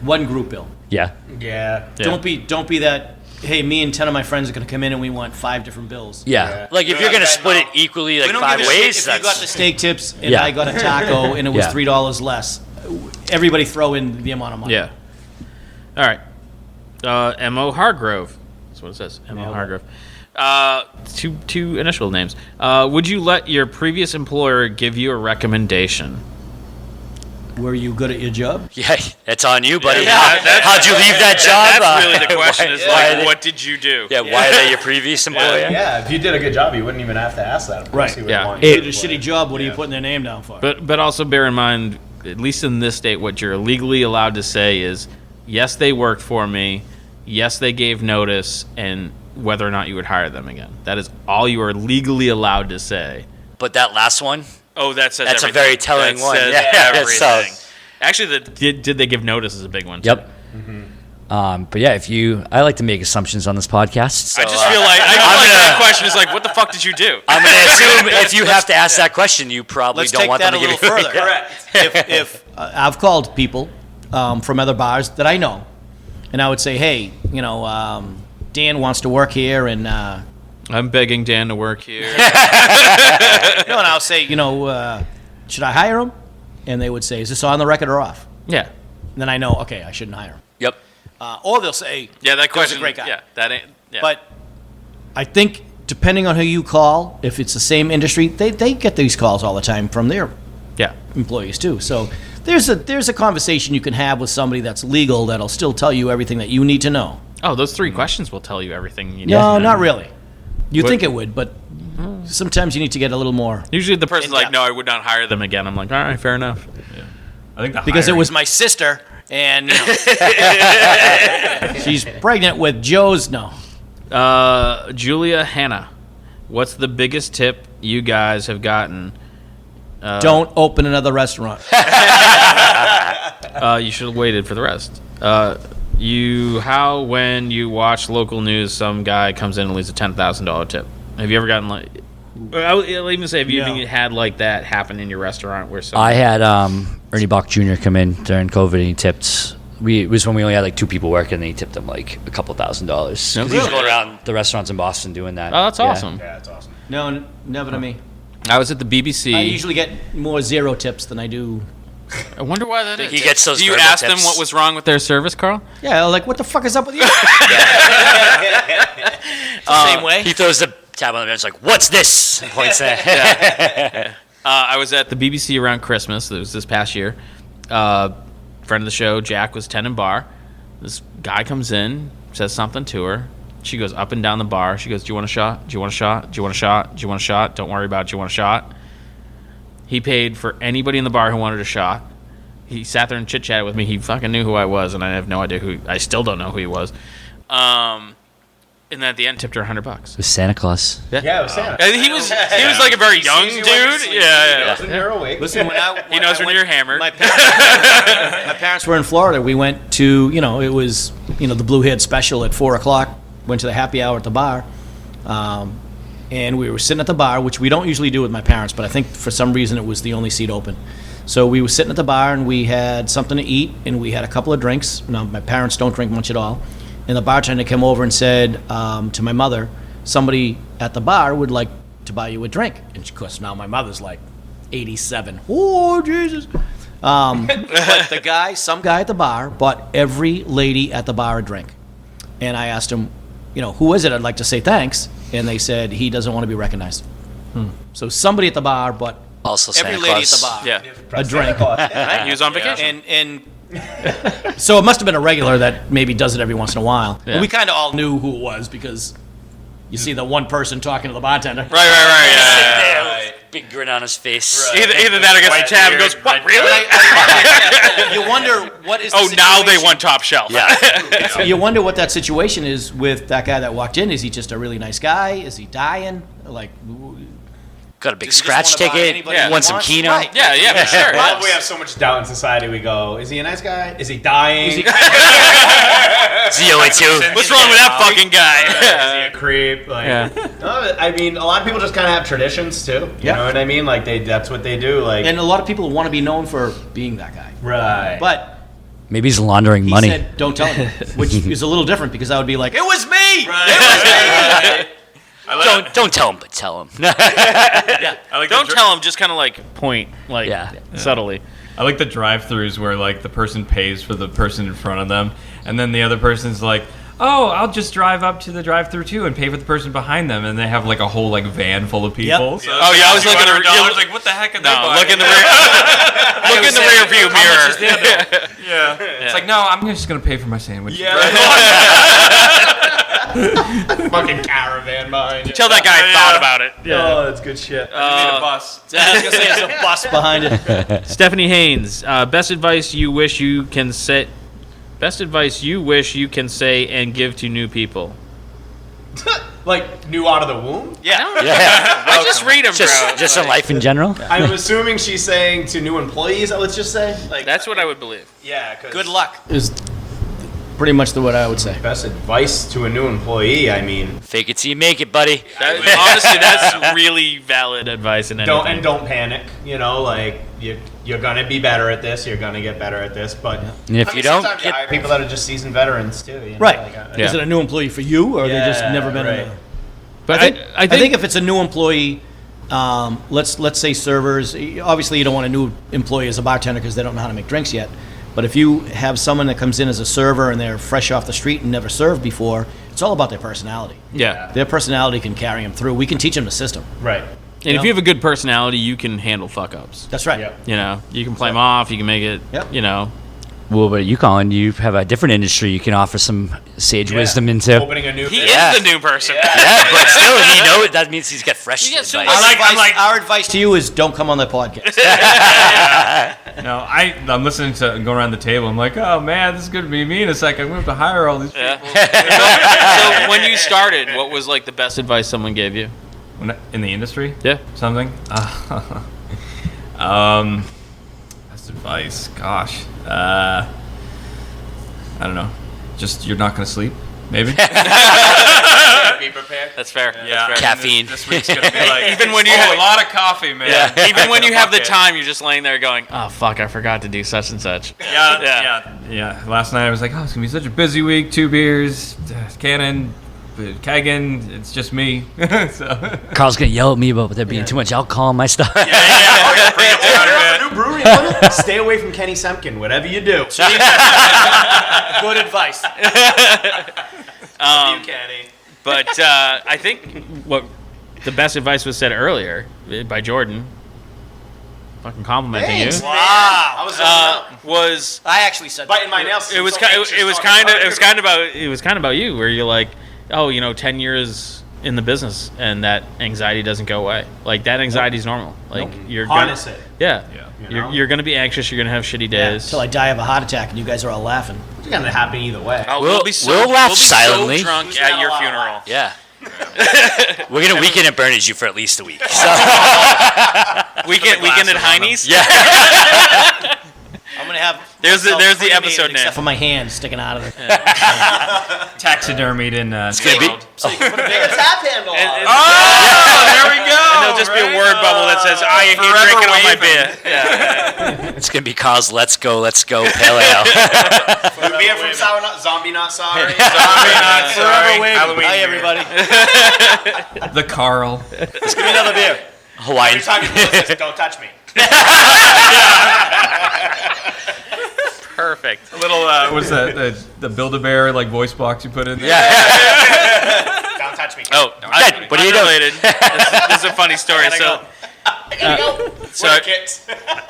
One group bill. Yeah. Yeah. Yeah. Don't be that, hey, me and 10 of my friends are going to come in and we want 5 different bills. Yeah. If you're going to split it equally, We don't 5 give a shit ways, if you got the that's... steak tips and Yeah. I got a taco and it was Yeah. $3 less. Everybody throw in the amount of money. Yeah. All right. M.O. Hargrove. That's what it says. M.O. Hargrove. Two initial names. Would you let your previous employer give you a recommendation? Were you good at your job? Yeah, it's on you, buddy. Yeah, How'd you leave that job? That's really the question. Is why- what did you do? Yeah, why are they your previous employer? Yeah, if you did a good job, you wouldn't even have to ask that. Of course Right. he would Yeah. want You you did a to shitty job, what are you putting their name down for? But also bear in mind, at least in this state, what you're legally allowed to say is, yes, they worked for me, yes, they gave notice, and whether or not you would hire them again. That is all you are legally allowed to say. But that last one, Oh, that says That's a everything. very telling That one. says Yeah, everything. Actually, did they give notice is a big one. Too. yep. But yeah, I like to make assumptions on this podcast. So, I just feel like that question is like, what the fuck did you do? I'm going to assume if you have to ask that question, you probably Let's don't take want that them a to little give you. further. If I've called people from other bars that I know, and I would say, hey, Dan wants to work here, and I'm begging Dan to work here. and I'll say, should I hire him? And they would say, is this on the record or off? Yeah. And then I know, okay, I shouldn't hire him. Yep. Or they'll say, Yeah, that "This is question. a great guy." Yeah, that ain't. Yeah. But I think depending on who you call, if it's the same industry, they get these calls all the time from their yeah. employees too. So there's a conversation you can have with somebody that's legal that'll still tell you everything that you need to know. Oh, those 3 questions will tell you everything you need. No, to know. not really. You What- think it would, but sometimes you need to get a little more. Usually the person's like, In-depth. no, I would not hire them again. I'm like, all right, fair enough. I think the Because it hiring- was my sister, and she's pregnant with Joe's. No, Julia Hannah, what's the biggest tip you guys have gotten? don't open another restaurant. You should have waited for the rest. when you watch local news, some guy comes in and leaves a $10,000 tip. Have you ever gotten like? I'll even say, have you even had like that happen in your restaurant where some? I had Ernie Bach Jr. come in during COVID and he tipped. It was when we only had like 2 people working, and he tipped them like a couple $1,000s. No, He was going around the restaurants in Boston doing that. Oh, that's awesome. Yeah, that's awesome. No, never to me. I was at the BBC. I usually get more 0 tips than I do. I wonder why that is. He gets those Do you verbal ask them tips. what was wrong with their service, Carl? Yeah, like, what the fuck is up with you? Same way. He throws the tab on the bench like, "What's this?" And points at. I was at the BBC around Christmas. It was this past year. Friend of the show, Jack, was tending bar. This guy comes in, says something to her. She goes up and down the bar. She goes, "Do you want a shot? Do you want a shot? Do you want a shot? Do you want a shot? Don't worry about it. Do you want a shot?" He paid for anybody in the bar who wanted a shot. He sat there and chit-chatted with me. He fucking knew who I was, and I have no idea who. I still don't know who he was. And then at the end, tipped her $100. It was Santa Claus. Yeah, it was Santa. And he was like a very young Sees you dude. when you're sleeping. Yeah. He knows when you're awake. Listen, He knows when you're hammered. My parents were in Florida. We went to, it was, the Blue Head Special at 4 o'clock. Went to the happy hour at the bar. And we were sitting at the bar, which we don't usually do with my parents, but I think for some reason it was the only seat open. So we were sitting at the bar, and we had something to eat, and we had a couple of drinks. Now, my parents don't drink much at all. And the bartender came over and said to my mother, somebody at the bar would like to buy you a drink. And of course, now my mother's like 87. Oh, Jesus. But some guy at the bar bought every lady at the bar a drink. And I asked him, who is it? I'd like to say thanks. And they said he doesn't want to be recognized. So somebody at the bar bought Also every Santa lady Claus. at the bar Yeah. a drink. He was on vacation. And so it must have been a regular that maybe does it every once in a while. Yeah. We kind of all knew who it was because you see the one person talking to the bartender. Right. Yeah. Right. Big grin on his face. Either that or gets the tab and goes, "What, really?" You wonder what is. Oh, the now they situation- want top shelf. Yeah. You wonder what that situation is with that guy that walked in. Is he just a really nice guy? Is he dying? Like, Got a big does he just scratch wanna buy ticket. anybody Yeah. he Want some wants? Keno. Right. Yeah, for sure. Well, we have so much doubt in society. We go, is he a nice guy? Is he dying? Is he ZOA2. What's wrong with that fucking guy? a creep? Like, Yeah. no, I mean, a lot of people just kind of have traditions too. You Yeah. know what I mean? Like that's what they do. Like, And a lot of people want to be known for being that guy. right. But Maybe he's laundering he money. said, "Don't tell him," which is a little different because I would be like, "It was me." Right. Don't tell him, but tell him. Don't tell him. Just kind of like point, like Yeah. subtly. I like the drive-throughs where like the person pays for the person in front of them, and then the other person's like, "Oh, I'll just drive up to the drive-through too and pay for the person behind them," and they have like a whole like van full of people. Yep. So Oh, yeah, I was looking at $200, like, what the heck? Are they No, buying? look in the rear. Look in the rear view mirror. Yeah. It's like, no, I'm just gonna pay for my sandwich. Yeah. Fucking caravan behind you. Tell that guy I thought about it. Oh, that's good shit. You need a bus. I was gonna say there's a bus behind it. Stephanie Haynes, best advice you wish you can say. Best advice you wish you can say and give to new people. Like new out of the womb? Yeah. I just read them, bro. Just in life in general. I'm assuming she's saying to new employees. Let's just say, like, That's what I would believe. yeah. 'Cause Good luck is pretty much what I would say. Best advice to a new employee. I mean, Fake it till you make it, buddy. Honestly, that's really valid advice. In anything. don't panic. You know, like you're gonna be better at this. You're gonna get better at this. But And if I mean, you don't sometimes you get- hire people that are just seasoned veterans too. You know? Right. Like, Yeah. Is it a new employee for you, or they just Yeah, never been? right. In a, But I think if it's a new employee, let's say servers. Obviously, you don't want a new employee as a bartender because they don't know how to make drinks yet. But if you have someone that comes in as a server and they're fresh off the street and never served before, it's all about their personality. yeah. Their personality can carry them through. We can teach them the system. Right. And if you have a good personality, you can handle fuck ups. That's right. Yep. You know, you can play them off. You can make it. Yep. You know. Well, but you, Colin, you have a different industry you can offer some sage wisdom into. Opening a new. He business. is the new person. Yeah, but still, he knows that means he's got fresh You get so advice. much- Our advice to you is don't come on the podcast. No, I'm listening to going around the table. I'm like, oh man, this is gonna be me in a second. I'm gonna have to hire all these people. Yeah. So when you started, what was like the best advice someone gave you? In the industry. Yeah. Something. Best advice. Gosh. I don't know. just you're not going to sleep. Maybe. Be prepared. That's fair. Yeah. That's fair. Caffeine. This week's going to be like Even when you a have- lot of coffee, man. Yeah. Even when you have the Bucket. time, you're just laying there going, "Oh fuck, I forgot to do such and such." Yeah. Last night I was like, oh, it's gonna be such a busy week. 2 beers, cannon, kegging. It's just me. So. Carl's gonna yell at me about there being too much alcohol in my stuff. Oh, yeah, bring it down a bit. New brewery in Plymouth? Stay away from Kenny Semkin, whatever you do. Good advice. You, Kenny. But I think what the best advice was said earlier by Jordan, fucking complimenting Thanks, you, man. I was was I actually said biting my nails. it was So kind anxious it was talking kind about of it was kind of about you, where you're like, oh, 10 years in the business and that anxiety doesn't go away. Like that anxiety is normal. Like you're Harness gonna, it. Yeah. You know? You're gonna be anxious. You're gonna have shitty days. Until I die of a heart attack and you guys are all laughing. It's gonna happen either way. Oh, We'll- be we'll laugh be silently. So drunk Who's at got your a lot of funeral. laughs? Yeah. We're gonna weekend at Bernage you for at least a week. So. Weekend at Heine's. Yeah. I'm gonna have. There's the cremated episode name. Except for my hand sticking out of it. Taxidermied in It's gonna be. So you can put a bigger tap handle on it. there we go. And there'll just be a word bubble that says, "I hate Forever drinking on my waving. beer." It's gonna be Carl's Let's Go Pale Ale. Beer from Sour Not, Zombie Not Sorry. Zombie Not Sorry. Halloween Hi, beer. everybody. The Carl. Give me another beer. Hawaiian. Every time you close this, don't touch me. Perfect. A little, what's that? The Build-A-Bear like voice box you put in there? Yeah. Don't touch me. Oh, Dad, what are you doing? unrelated. This is a funny story. So, I gotta go. so What a kit.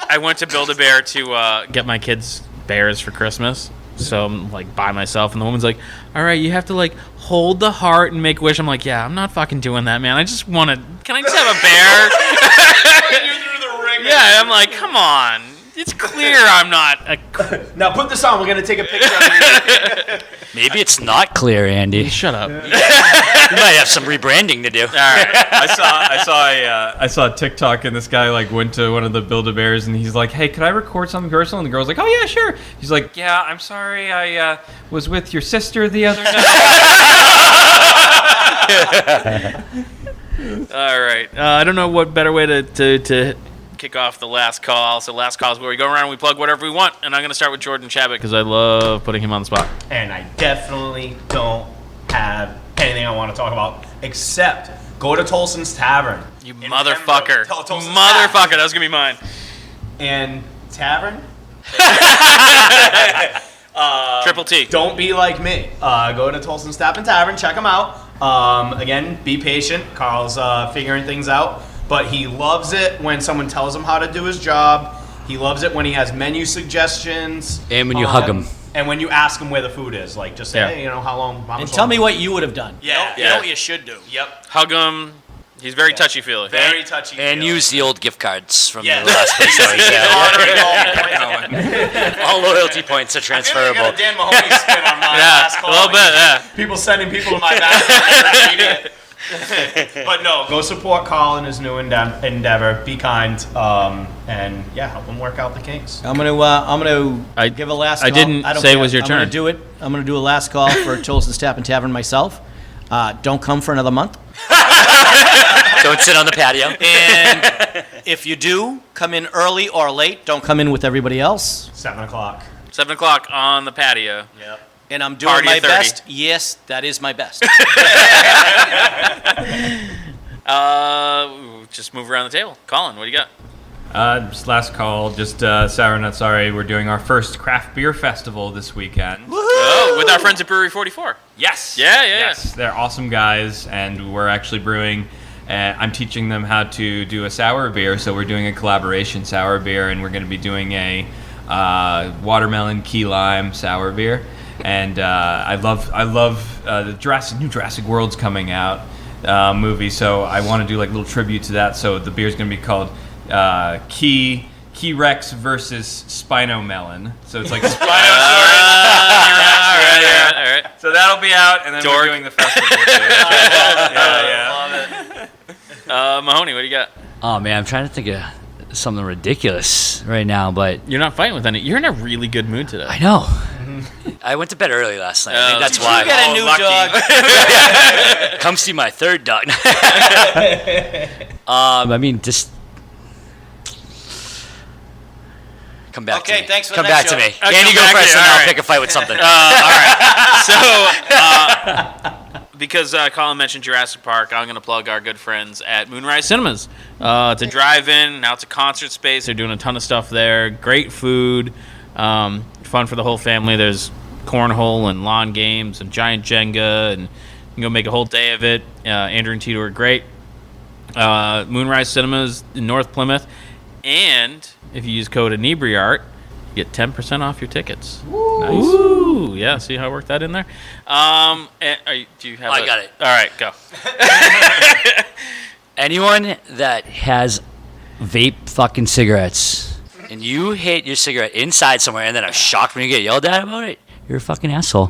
I went to Build-A-Bear to get my kids bears for Christmas. So I'm like by myself, and the woman's like, "All right, you have to like hold the heart and make a wish." I'm like, "Yeah, I'm not fucking doing that, man. I just want to. Can I just have a bear?" You threw the ring. Yeah, I'm like, "Come on, it's clear I'm not a." Now put this on. We're gonna take a picture of you. Maybe it's not clear, Andy. Shut up. You might have some rebranding to do. All right. I saw a TikTok and this guy like went to one of the Build-A-Bears and he's like, "Hey, could I record something personal?" And the girl's like, "Oh yeah, sure." He's like, "Yeah, I'm sorry, I was with your sister the other night." All right. I don't know what better way to kick off the last call. So last call is where we go around and we plug whatever we want. And I'm going to start with Jordan Chabot because I love putting him on the spot. And I definitely don't have anything I want to talk about except go to Tolson's Tavern. You in motherfucker. Pembroke. Tolson's Motherfucker. That was going to be mine. And Tavern, Triple T. don't be like me. Go to Tolson's Tavern, check them out. Again, be patient. Carl's figuring things out. But he loves it when someone tells him how to do his job. He loves it when he has menu suggestions. And when you hug him. And when you ask him where the food is. Like, just say, Yeah. hey, how long? how And much tell me longer? what you would have done. Yeah. You know what you should do. Yep. Hug him. He's very touchy-feely. Very touchy. And use the old gift cards from Yeah. the last place. I was at. Yeah. All loyalty points are I transferable. got a Dan Mahoney spin on my Yeah, last call. a little bit, yeah. People sending people to my back. But no, go support Carl in his new endeavor. Be kind, and yeah, help him work out the kinks. I'm gonna I- give a last I call. didn't don't say it care. was your I'm gonna turn. do it. I'm gonna do a last call for Tolson's Tap and Tavern myself. Don't come for another month. Don't sit on the patio. And if you do come in early or late, don't come in with everybody else. 7 o'clock. 7 o'clock on the patio. Yep. And I'm doing Party my of 30. best. Yes, that is my best. Just move around the table. Colin, what do you got? Just last call. Just Sour Not Sorry. We're doing our first craft beer festival this weekend. Oh, with our friends at Brewery 44. Yes. Yeah. Yes, they're awesome guys, and we're actually brewing. I'm teaching them how to do a sour beer, so we're doing a collaboration sour beer, and we're going to be doing a watermelon key lime sour beer. And I love the new Jurassic World's coming out movie, so I want to do like a little tribute to that. So the beer's going to be called Key Rex versus Spinomelon. So it's like Spinosaurus. All right. So that'll be out, and then Dork. we're doing the festival too. Yeah. Mahoney, what do you got? Oh man, I'm trying to think of something ridiculous right now, but You're not fighting with any. You're in a really good mood today. I know. I went to bed early last night. I think that's why. You got a new dog. Come see my third dog. I mean, just come back to me. Okay, thanks for come the back next to me. show. Danny, come go back first, to you, and all I'll right. pick a fight with something. Because Colin mentioned Jurassic Park, I'm going to plug our good friends at Moonrise Cinemas. It's a drive-in. Now it's a concert space. They're doing a ton of stuff there. Great food. Fun for the whole family. There's cornhole and lawn games and giant Jenga, and you can go make a whole day of it. Andrew and Tito are great. Moonrise Cinemas in North Plymouth. And if you use code Inebriart, you get 10% off your tickets. Woo. Nice. Ooh, yeah. See how I worked that in there? Do you have I got it. All right, go. Anyone that has vape fucking cigarettes and you hit your cigarette inside somewhere and then are shocked when you get yelled at about it, you're a fucking asshole.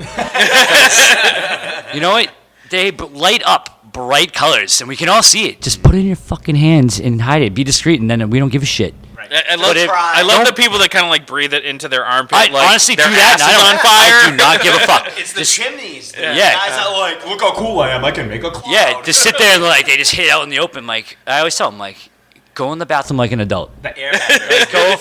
You know what? They light up bright colors and we can all see it. Just put it in your fucking hands and hide it. Be discreet, and then we don't give a shit. I love the people that kind of like breathe it into their armpit. I like honestly do their that. ass And is on I fire. do not give a fuck. It's the Just- chimneys. The Yeah. guys that like, look how cool I am. I can make a cloud. Yeah, just sit there and like they just hit out in the open. Like I always tell them, like go in the bathroom like an adult. The air. Like, go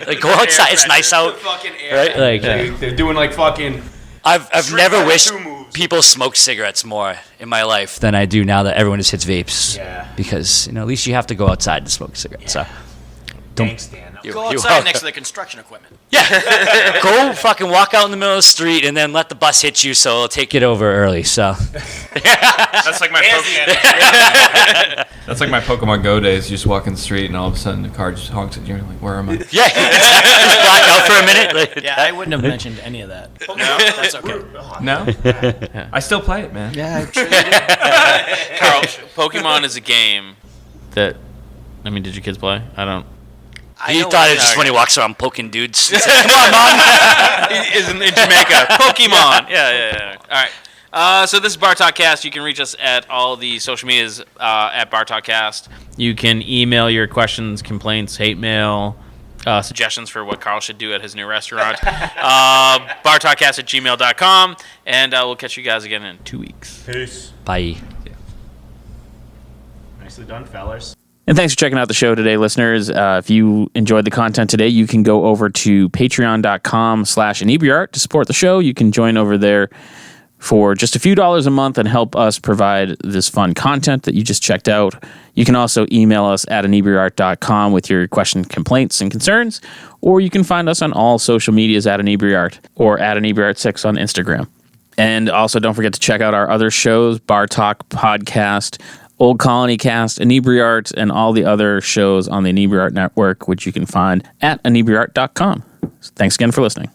like go outside. It's nice The out. fucking air. Right? Like They're doing like fucking. I've Street never Fighter wished 2 moves. people smoked cigarettes more in my life than I do now that everyone just hits vapes. Yeah. Because at least you have to go outside to smoke a cigarette. So Thanks, Dan. Go you outside are- next to the construction equipment. yeah, go fucking walk out in the middle of the street and then let the bus hit you, so it'll take it over early. So That's like my That's like my Pokemon Go days. You just walk in the street and all of a sudden the car just honks at you and you're like, where am I? yeah, just black out for a minute. Like, Yeah, I wouldn't have mentioned any of that. No, that's okay. No? I still play it, man. Yeah, I'm sure you did. Carl, Pokemon is a game that. I mean, did your kids play? I don't. He thought it was just when he walks around poking dudes. Is in Jamaica. Pokemon. Yeah. All right. So this is Bar Talk Cast. You can reach us at all the social medias at Bar Talk Cast. You can email your questions, complaints, hate mail, suggestions for what Carl should do at his new restaurant. bartalkcast@gmail.com. And we'll catch you guys again in 2 weeks. Peace. Bye. Nicely done, fellas. And thanks for checking out the show today, listeners. If you enjoyed the content today, you can go over to patreon.com/inebriart to support the show. You can join over there for just a few dollars a month and help us provide this fun content that you just checked out. You can also email us at inebriart.com with your questions, complaints, and concerns, or you can find us on all social medias at inebriart or at inebriart6 on Instagram. And also don't forget to check out our other shows, Bar Talk Podcast, Old Colony Cast, Inebriart, and all the other shows on the Inebriart Network, which you can find at inebriart.com. Thanks again for listening.